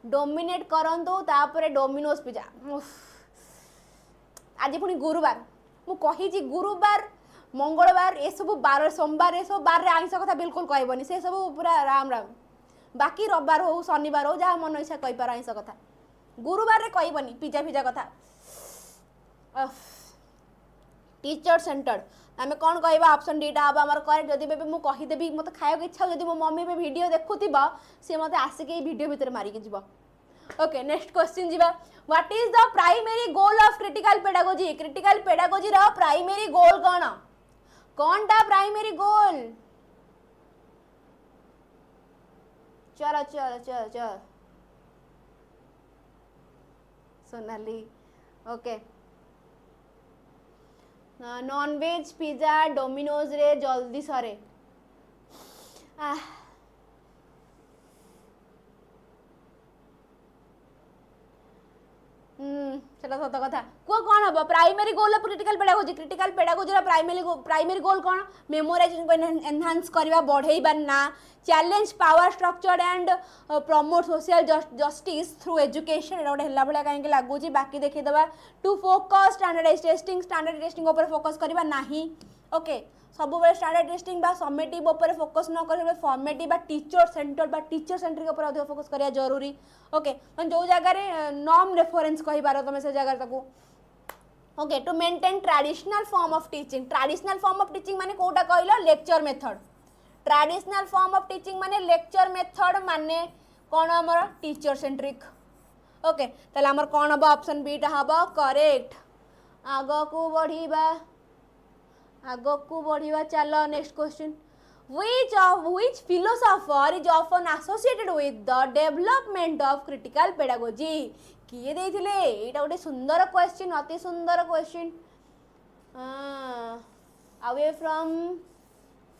dominate करंतो तापरे डोमिनोस पिजा आज पुणी गुरुवार मु कही गुरुवार मंगलवार ये सब बार सोमवार ये सब बार आइंस कथा बिल्कुल कहबनी से सब पूरा राम राम बाकी रविवार हो शनिवार हो जहाँ मन इच्छा कहीपर आइंस कथा गुरुवार रे कहबनी पिज्जा पिज्जा कथा टीचर सेंटर्ड आम कौन कहवा ऑप्शन डीटा हम आम करेक्ट जदि भी मुझे कहीदेवी मत खाया इच्छा जब मो मम्मी पे वीडियो देखुव सी मत आसिक वीडियो भितर मारिक जीव ओके नेक्स्ट क्वेश्चन जीवा what is the primary goal of critical pedagogy रो प्राइमरी गोल कौन टा प्राइमरी गोल चलो चलो चलो चलो Sonali okay non veg pizza Domino's रे जल्दी सरे सेटा सत कथा को कौन हम primary goal of critical pedagogy primary goal कौन मेमोराइजेशन को एनहांस करवा बढ़ेबा ना challenge power structure and promote social justice through education एटा गोटे हला भला कहीं लगुच बाकी देखीदे टू फोकस स्टैंडर्ड टेस्टिंग ऊपर फोकस करवा नहीं ओके सब स्टैंडर्ड टेस्टिंग बा समेटिव ऊपर फोकस न कर फॉर्मेटिव बा टीचर सेंट्रिक ऊपर अधिक फोकस करिया जरूरी ओके जो जगह नॉर्म रेफरेंस कहि बार तुम से जगह ताकू okay to maintain traditional form of teaching माने कोटा कहलो lecture method traditional form of teaching माने लेक्चर मेथड माने कौन हमर टीचर सेंट्रिक ओके ताले हमर कौन हम ऑप्शन बी टा हम करेक्ट आगो को बढ़िया चलो next question which philosopher is often associated with the development of critical pedagogy किए देथिले एटा गोटे सुंदर क्वेश्चन अति सुंदर question away from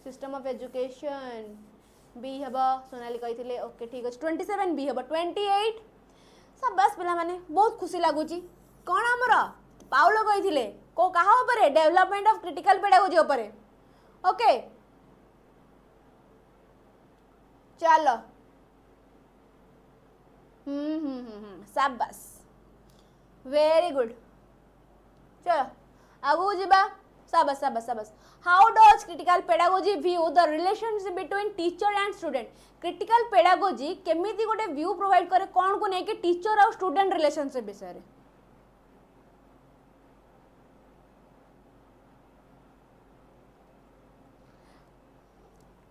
system of education B हबा सोनाली कहिथिले ओके ठीक अछि 27 बी हबा 28 सब बस पिला माने बहुत खुशी लागुची कोन हमर पाउलो कहिथिले को कहा ऊपर डेवलपमेंट ऑफ क्रिटिकल पेडागोजी ऊपर ओके चलो शाबाश वेरी गुड चलो आगू जीवा शाबाश शाबाश शाबाश how does critical pedagogy view the relationship between teacher and student critical pedagogy केमिति गोटे व्यू प्रोवाइड करे कोन को नेके टीचर और स्टूडेंट रिलेशनशिप विषय रे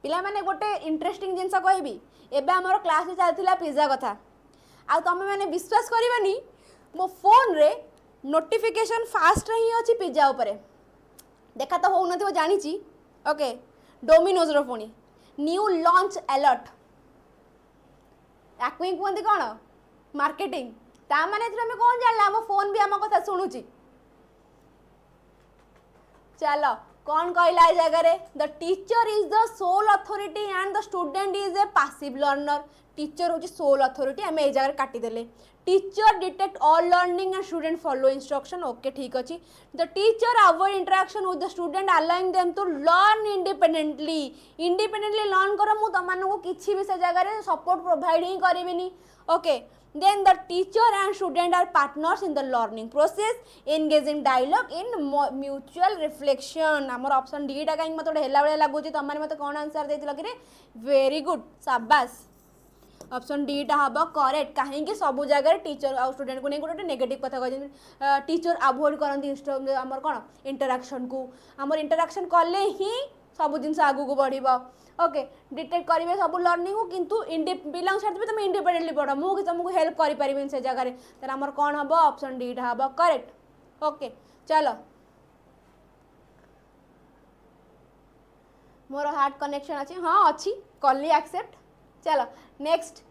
पिला माने गोटे इंटरेस्टिंग जिनस कहबी एबे हमर क्लास में चलथिला पिज्जा कथा आ तमे माने विश्वास करबानी मो फोन रे नोटिफिकेशन फास्ट रही अछि पिज्जा ऊपर देखा तो हो नथिबो जानि छी ओके डोमिनोज रो पुणी न्यू लॉन्च अलर्ट याकु कोंती कोन मार्केटिंग ता माने हम कोन जानला हम फोन भी हम कथा सुनुची चलो कौन कहला जगह the teacher is the sole authority and the student is a passive learner teacher हूँ सोल अथॉरिटी आम ए जगह काटिदेले teacher detect all learning and student follow instruction okay ठीक अच्छे the teacher avoid interaction with the student allowing them to learn independently learn कर मु तुमको किसी भी से जगह सपोर्ट प्रोवाइड ही करें okay then the teacher and student are partners in the learning process engage in dialogue in mutual reflection हमर option D टा काई मते हेला बेला लागुची त माने मते कोन आंसर देथिल कि रे वेरी गुड शाबाश ऑप्शन डी टा हबो करेक्ट काहे कि सब जगह टीचर और स्टूडेंट को नै गोटे नेगेटिव कथा कहै टीचर अवॉइड करंती हमर कोन इंटरेक्शन को हमर इंटरेक्शन करले ही सब जिन आगू को बढ़ ओके डिटेक्ट करेंगे सब लर्निंग को किंतु पिला छाड़ी तुम इंडिपेंडेंटली पढ़ मुझे तुमको हेल्प करें से जगह तेरे आमर कौन हम ऑप्शन डी हम करेक्ट ओके चलो मोर हार्ट कनेक्शन अच्छी हाँ अच्छी कली एक्सेप्ट चलो next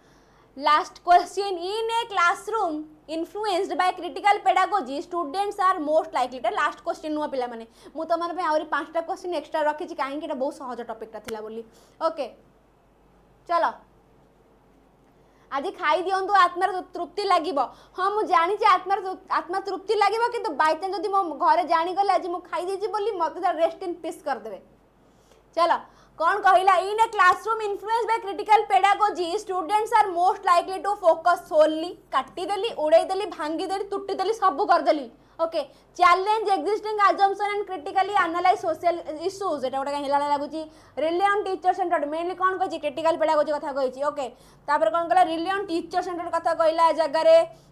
last question in a classroom influenced by critical pedagogy students are most likely last question नुह पे मैंने मुझे तुम आहरी 5टा क्वेश्चन एक्स्ट्रा रखी कहीं बहुत सहज टॉपिकटा थिला बोली ओके चलो आज खाई दिंतु आत्मार तृप्ति लगे हाँ मुझे जानी आत्मा तृप्ति लगे कि बाई चान्स जब मो घरे जानीगले आज मुझे खाई बोली मत रेस्ट इन पीस करदे चलो कौन कहला in a classroom influence by critical pedagogy students are most likely to focus solely काटिदेली उड़ेदेली भांगीदेली तुटीदेली सब करदेली okay challenge existing assumption and critically analyse social issues एटा गोटे कहीं लगुच rely on teacher centered mainly कौन कही क्रिटिकल पेडागोजी कथा कही ओके तापर कौन कहला रिले ऑन टीचर सेंटर्ड कथा कहला जगह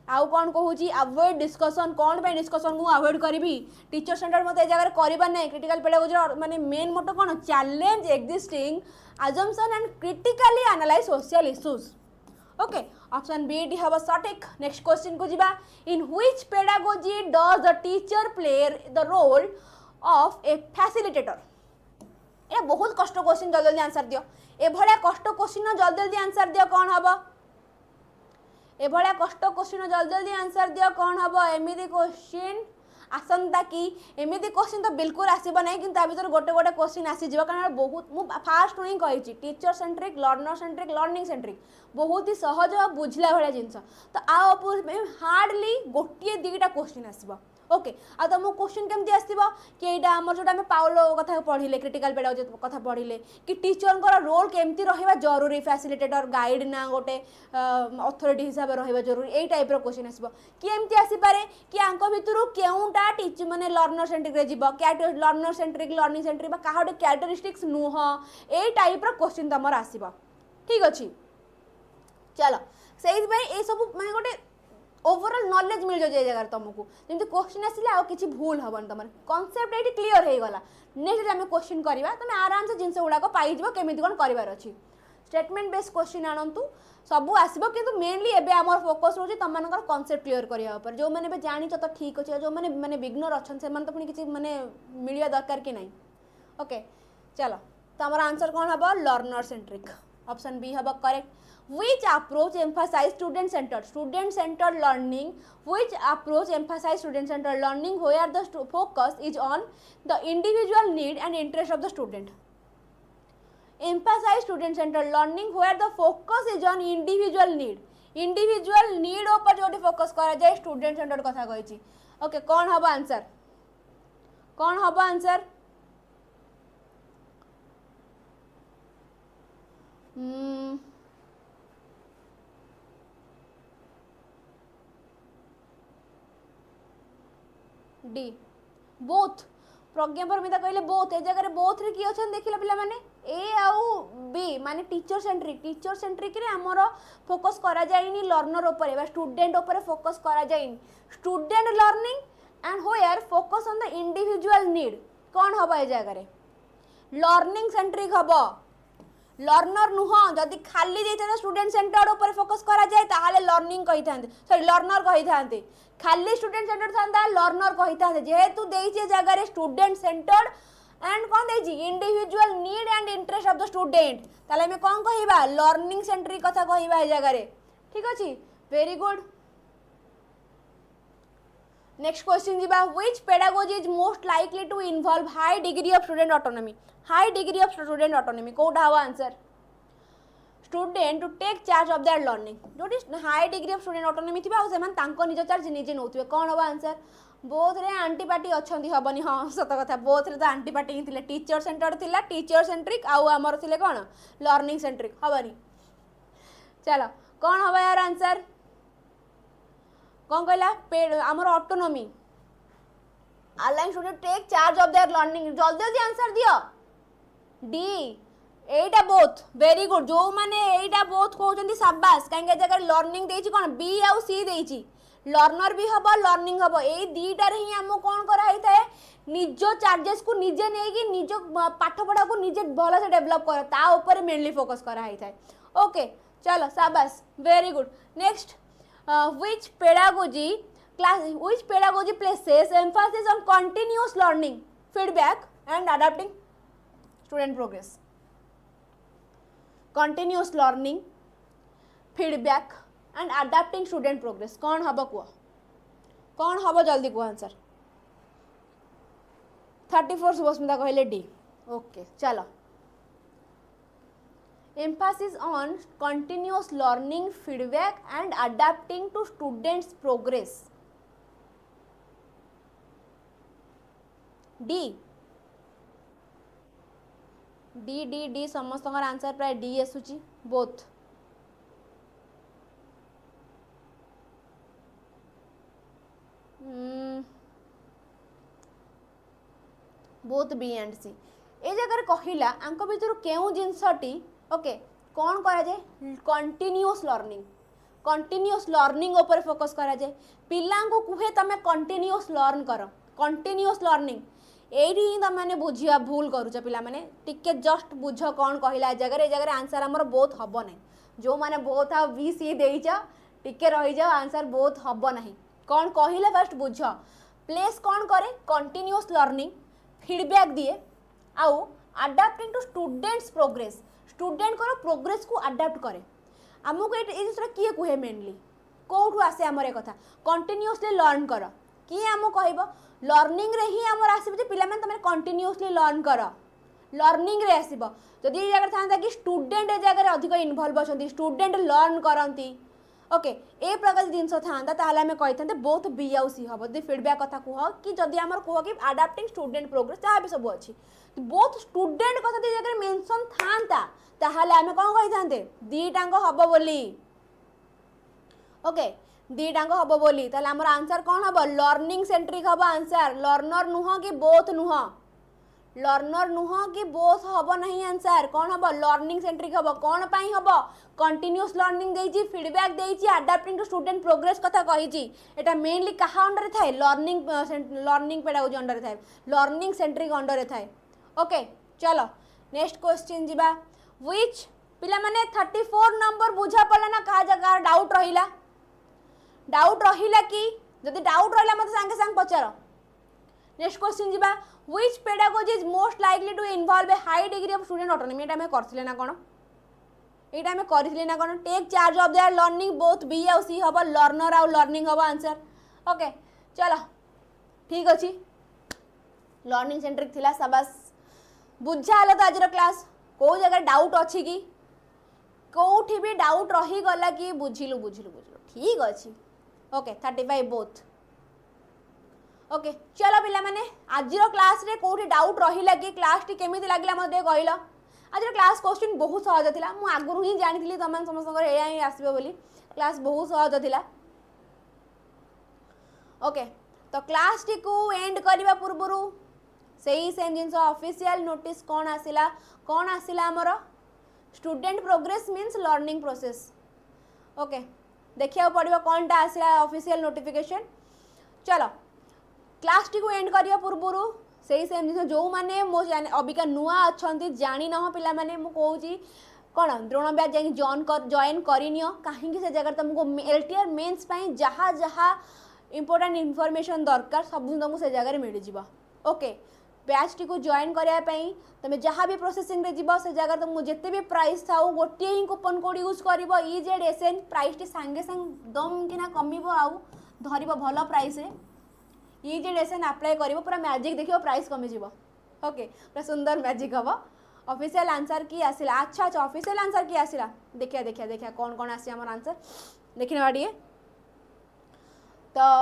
आउ कौन कहूँ अवॉइड डिस्कशन कौन पे डिस्कशन को अवॉइड करी टीचर सेंटर मत जगह करवा ना क्रिटिकल पेडागोजी माने मेन मोटो कौन challenge existing assumption and critically analyse social issues okay option B D हम सठिक नेक्स्ट क्वेश्चन को जीवा in which pedagogy does the teacher play the role of a facilitator ये बहुत कष्ट क्वेश्चन जल्दी जल्दी आंसर दियो ए भलिया कष्ट क्वेश्चन जल्दी जल्दी आंसर दियो कौन हम ए भलिया कष्ट क्वेश्चन जल्दी जल्दी आंसर दियो कौन हम एमिदी क्वेश्चन आसंता कि एमिदी क्वेश्चन तो बिल्कुल आसब ना कि भर गोटे गोटे क्वेश्चन आसीज कारण बहुत मुझे फास्ट ही कही teacher centric learner centric learning centric बहुत ही सहज और बुझला भाया जिनस तो आओ हार्डली गोटे 2टा क्वेश्चन आसब ओके आ तुम क्वेश्चन केमती आसो कि यहाँ आम जो पाउलो कथा पढ़ले क्रिटिकल पेडागोजी कथा पढ़ले कि टीचर रोल केमती रहा जरूरी फैसिलिटेटर गाइड ना गोटे अथॉरिटी हिसाब से रहा जरूरी यही टाइप क्वेश्चन आसो कि एमती आसीपे कि आंक भितर केउटा टीचर माने लर्नर सेंट्रिक रे जीव लर्नर सेंट्रिक लर्निंग सेंट्रिक क्या गोटे कैरेक्टरिस्टिक्स नुह यही टाइप क्वेश्चन तुम आसब ठीक अच्छे चलो से सब माने गोटे ओवरऑल नॉलेज मिल जाए जगह तुमको जमी क्वेश्चन आसिले आउ किसी भूल हेन तुम कनसेप्ट ये क्लीयर हो गला नेक्स्ट आम क्वेश्चन करवा तुम आराम से जिन गुड़ाक पाई केमी कौन करार अच्छी स्टेटमेंट बेस्ड क्वेश्चन आणतु सब आसब कि मेनली एबे आमर फोकस रोचे तुम कनसेप्ट क्लीयर करने जो मैंने जानी तो ठीक अच्छे जो मैंने माने बिगनर अच्छा से तो पुणी किसी माने मिलवा दरकार कि नहीं ओके चलो तो आमर आंसर कौन हम लर्नर सेंट्रिक ऑप्शन बी हम correct which approach emphasize student centered learning which approach emphasize student centered learning where the focus is on the individual need and interest of the student emphasize student centered learning where the focus is on individual need ऊपर जो focus करा जाए student centered कथा कही okay कौन हम answer D both प्रज्ञा परमिता कहले both A जगह बोथ रे की अच्छा देखिला पिला माने ए आउ बी माने टीचर सेंट्रिक रे हमर फोकस करा जाइनी लर्नर ऊपर बा स्टूडेंट ऊपर फोकस करा जाइनी स्टूडेंट लर्निंग एंड होयर focus on the individual need कौन हबा ए जगह रे लर्निंग सेंट्रिक हबा लर्नर नुह जदि खाली देते स्टूडेंट सेंटर्ड ऊपर फोकस करा जाए ताहाले लर्निंग कही था सॉरी लर्नर कही था खाली स्टूडेंट सेंटर्ड था लर्नर कही था जेहेतु देइछे जगह स्टूडेंट सेंटर्ड एंड कौन देइछी individual need and interest of the student ताले में कौन कहिबा लर्निंग सेंट्रिक कथा कहिबा ए जगह रे ठीक अछि वेरी गुड नेक्स्ट क्वेश्चन जीवा which pedagogy is most likely to involve high degree of student autonomy high degree of student autonomy कोटा हवा answer student to take charge of their learning जो high degree of student autonomy थी निज charge निजे नौथे कौन हवा answer both रे आंटी पार्टी अच्छी हेनी हाँ सत कथा बोथ रे तो आंटी पार्टी ही टीचर सेंटर थिला टीचर सेंट्रिक आउ आमर थिले कौन लर्निंग सेंट्रिक हेनी चलो कौन हवा यार आंसर कौन कहला आमर autonomy align student take charge of their learning जल्दी जल्दी आंसर दियो डी एटा बोथ वेरी गुड जो माने एटा बोथ कहउछंती शाबाश काहे जगह लर्निंग देछि कोन बी आउ सी देछि लर्नर भी हम लर्निंग हम यही दुईटार ही आम कौन कराई थाए निज चार्जेस को निजे नहीं निज पाठ पढ़ा को निजे भल से डेभलप कर ता ऊपर मेनली फोकस कराई थाए ओके चलो शाबाश very good next which pedagogy places emphasis on continuous learning feedback and adapting student progress continuous learning feedback and adapting student progress कौन हब जल्दी कुह आंसर 34 सुभस्मिता कहले डी ओके चलो emphasis on continuous learning feedback and adapting to students progress D D D D समस्त answer प्राय D आसुची both both B and सी ए जगह कहला आंक भितर केउ जिनसटी ओके कौन करा जाए कंटिन्यूअस लर्निंग ऊपर फोकस करा जाए पिला को कुहे तमे कंटिन्यूअस लर्न कर कंटिन्यूअस लर्निंग एडी तुम मैंने बुझिया भूल करुच पिला माने टिके जस्ट बुझ कौन कहला ए जगह आंसर हमर बहुत हब ना जो माने बहुत आ बी सी देइच टिके रही जाओ आंसर बहुत हब ना कौन कहले फर्स्ट बुझ प्लेस कौन करे कंटिन्यूअस लर्निंग फीडबैक दिए आउ adapting to students progress student को प्रोग्रेस को अडाप्ट करे आमको ये जिन किए कहे मेनली कौटू आसे आमर एक कथा कंटिन्यूअसली लर्न कर किए आम कह लर्निंग रे ही आमर आसो पिला तुम कंटिन्यूअसली लर्न कर लर्निंग रे आसब जदि ये जगह था कि स्टूडेंट ए जगह अधिक इनवल्व अच्छा स्टूडेंट लर्न करती ओके ए प्रकार जिन था आम कही बोथ बी आउ सी हम जब फीडबैक कथा कह कि जदि आम कह कि अडाप्टिंग स्टूडेंट प्रोग्रेस जहाँ भी सब अच्छी बोथ स्टूडेंट कथा जगह मेंशन था ताहले आमे कौन कही थांते दीटांग हब बोली ओके दीटांग हब बोली ताहले हमर आंसर कौन हब लर्निंग सेंट्रिक हब आंसर लर्नर नुह कि बोथ नुह लर्नर नुह कि बोथ हब नहीं आंसर कौन हब लर्निंग सेंट्रिक हब कौन पाई हब कंटिन्यूअस लर्निंग देइची फीडबैक देइची अडाप्टिंग टू स्टूडेंट प्रोग्रेस कथा कहिची एटा मेनली कहा अंडर थाए लर्निंग पेडागोजी अंडर थाए लर्निंग सेंट्रिक अंडर थाए ओके चलो नेक्स्ट क्वेश्चन जीबा व्हिच पिला माने 34 नंबर बुझा पड़ला ना कहा जगह डाउट रहिला कि जदि डाउट रहिला मते संगे संग पचार नेक्स्ट क्वेश्चन जीबा which pedagogy is most likely to involve a high degree of student autonomy एटा में करथिले ना कोन एटा में करथिले ना कोन take charge of their learning both B और सी हबो लर्नर और लर्निंग हबो आंसर ओके चलो ठीक अछि लर्निंग सेंट्रिक थिला शाबाश बुझा हला तो आजर क्लास को जगह डाउट अच्छी कि कौटी भी डाउट रही गला कि बुझिलु ठीक अच्छी ओके 35 बोथ ओके चलो पिला माने आजर क्लास रे कोठी डाउट रहिला कि क्लास टी केमिति लागला मते कहल आजर क्लास क्वेश्चन बहुत सहज थिला मु आगुरु ही जानिथिली तमान समस्त एया ही आसीबो बोली क्लास बहुत सहज थिला ओके तो क्लास टी को एंड करबा पूर्वरु सही सेम जिनस ऑफिशियल नोटिस कौन आसिला आमर student progress means learning process okay देखिया पड़ो कौन टा आसिला ऑफिशियल नोटिफिकेशन चलो क्लास टी को एंड करिया पूर्वरु सही सेम जिनस जो माने मो अबिका नुआ अच्छंती जानि न पिला माने मु कहूची कौन द्रोण बैच जाई जॉइन करिनियो काहे से जगह तुमको LTR मेंस पई जहाँ जहाँ इंपोर्टेंट इनफॉरमेशन दरकार सब तुमको से जगह मिल जिवो ओके बैच टी को जॉइन करने तुम जहाँ भी प्रोसेसिंग रे जीव से जगह तुमको जिते भी प्राइस था गोटे ही कूपन कोड यूज कर 𝐸𝐳 प्राइस टी सांगे सांग दम कि कमिब आउ धर भल प्राइस 𝐸𝐳 अप्लाई कर पूरा मैजिक देखिए प्राइस कमिज ओके पूरा सुंदर मैजिक हम ऑफिशियल आंसर की आसिला अच्छा अच्छा ऑफिशियल आंसर की आसिला देखिया देखिया देखिया कौन कौन आसी आमर आंसर देखने टे तो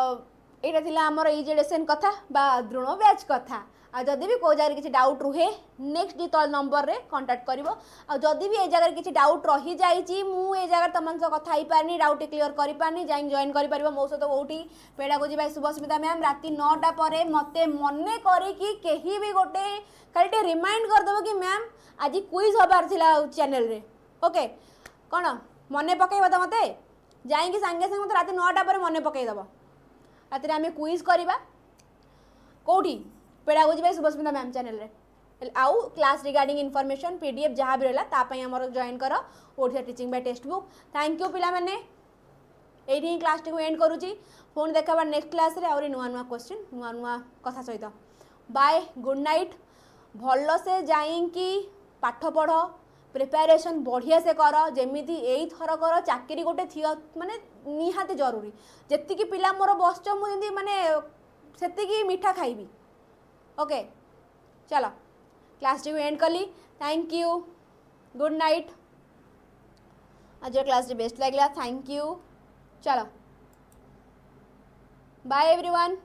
यहाँ थी आमर 𝐸𝐳 कथा बा द्रोण बैच कथा आ जदि भी कोई जगह किसी डाउट रुहे नेक्स्ट डी तल नंबर रे कांटेक्ट करिवो आ जदि भी ए जगह किसी डाउट रही जाइची मु ए जगह तमन से कथा ही पारनी डाउट क्लियर करि पारनी जाई जॉइन करि परिबो मो सहित ओठी पेडागोजी बाय शुभस्मिता मैम राती 9टा परे मते मने करे कि केही भी गोटे खाली रिमाइंड कर देबो कि मैम आज क्विज हबार थिला चैनल रे ओके कोन मने पकेइबो त मते जाइए सांगे सांगे मत रात 9टा पर मन पकईदेव रात आम क्विज करवा कौटी pedagogy bye Subhasmita ma'am channel रे आउ क्लास रिगार्डिंग इनफॉरमेशन पीडीएफ जहाँ भी रहा तापाई आमर जॉइन कर Odisha teaching bye text book thank you पिला माने एठी क्लास टी एंड करूची फोन देखा नेक्स्ट क्लास रे और नुआ नुआ क्वेश्चन नुआ नुआ कथा सहित बाय गुड नाइट भल से जाइकी पाठ पढ़ प्रिपेरेसन बढ़िया से कर जमीती यही थर कर चाकरी गोटे थी माने निहाती जरूरी जी पिला मोर बस मुझे माने से मीठा खाइबी ओके चलो क्लास टी एंड कली थैंक यू गुड नाइट आज क्लास टी बेस्ट लगला थैंक यू चलो बाय एवरीवन।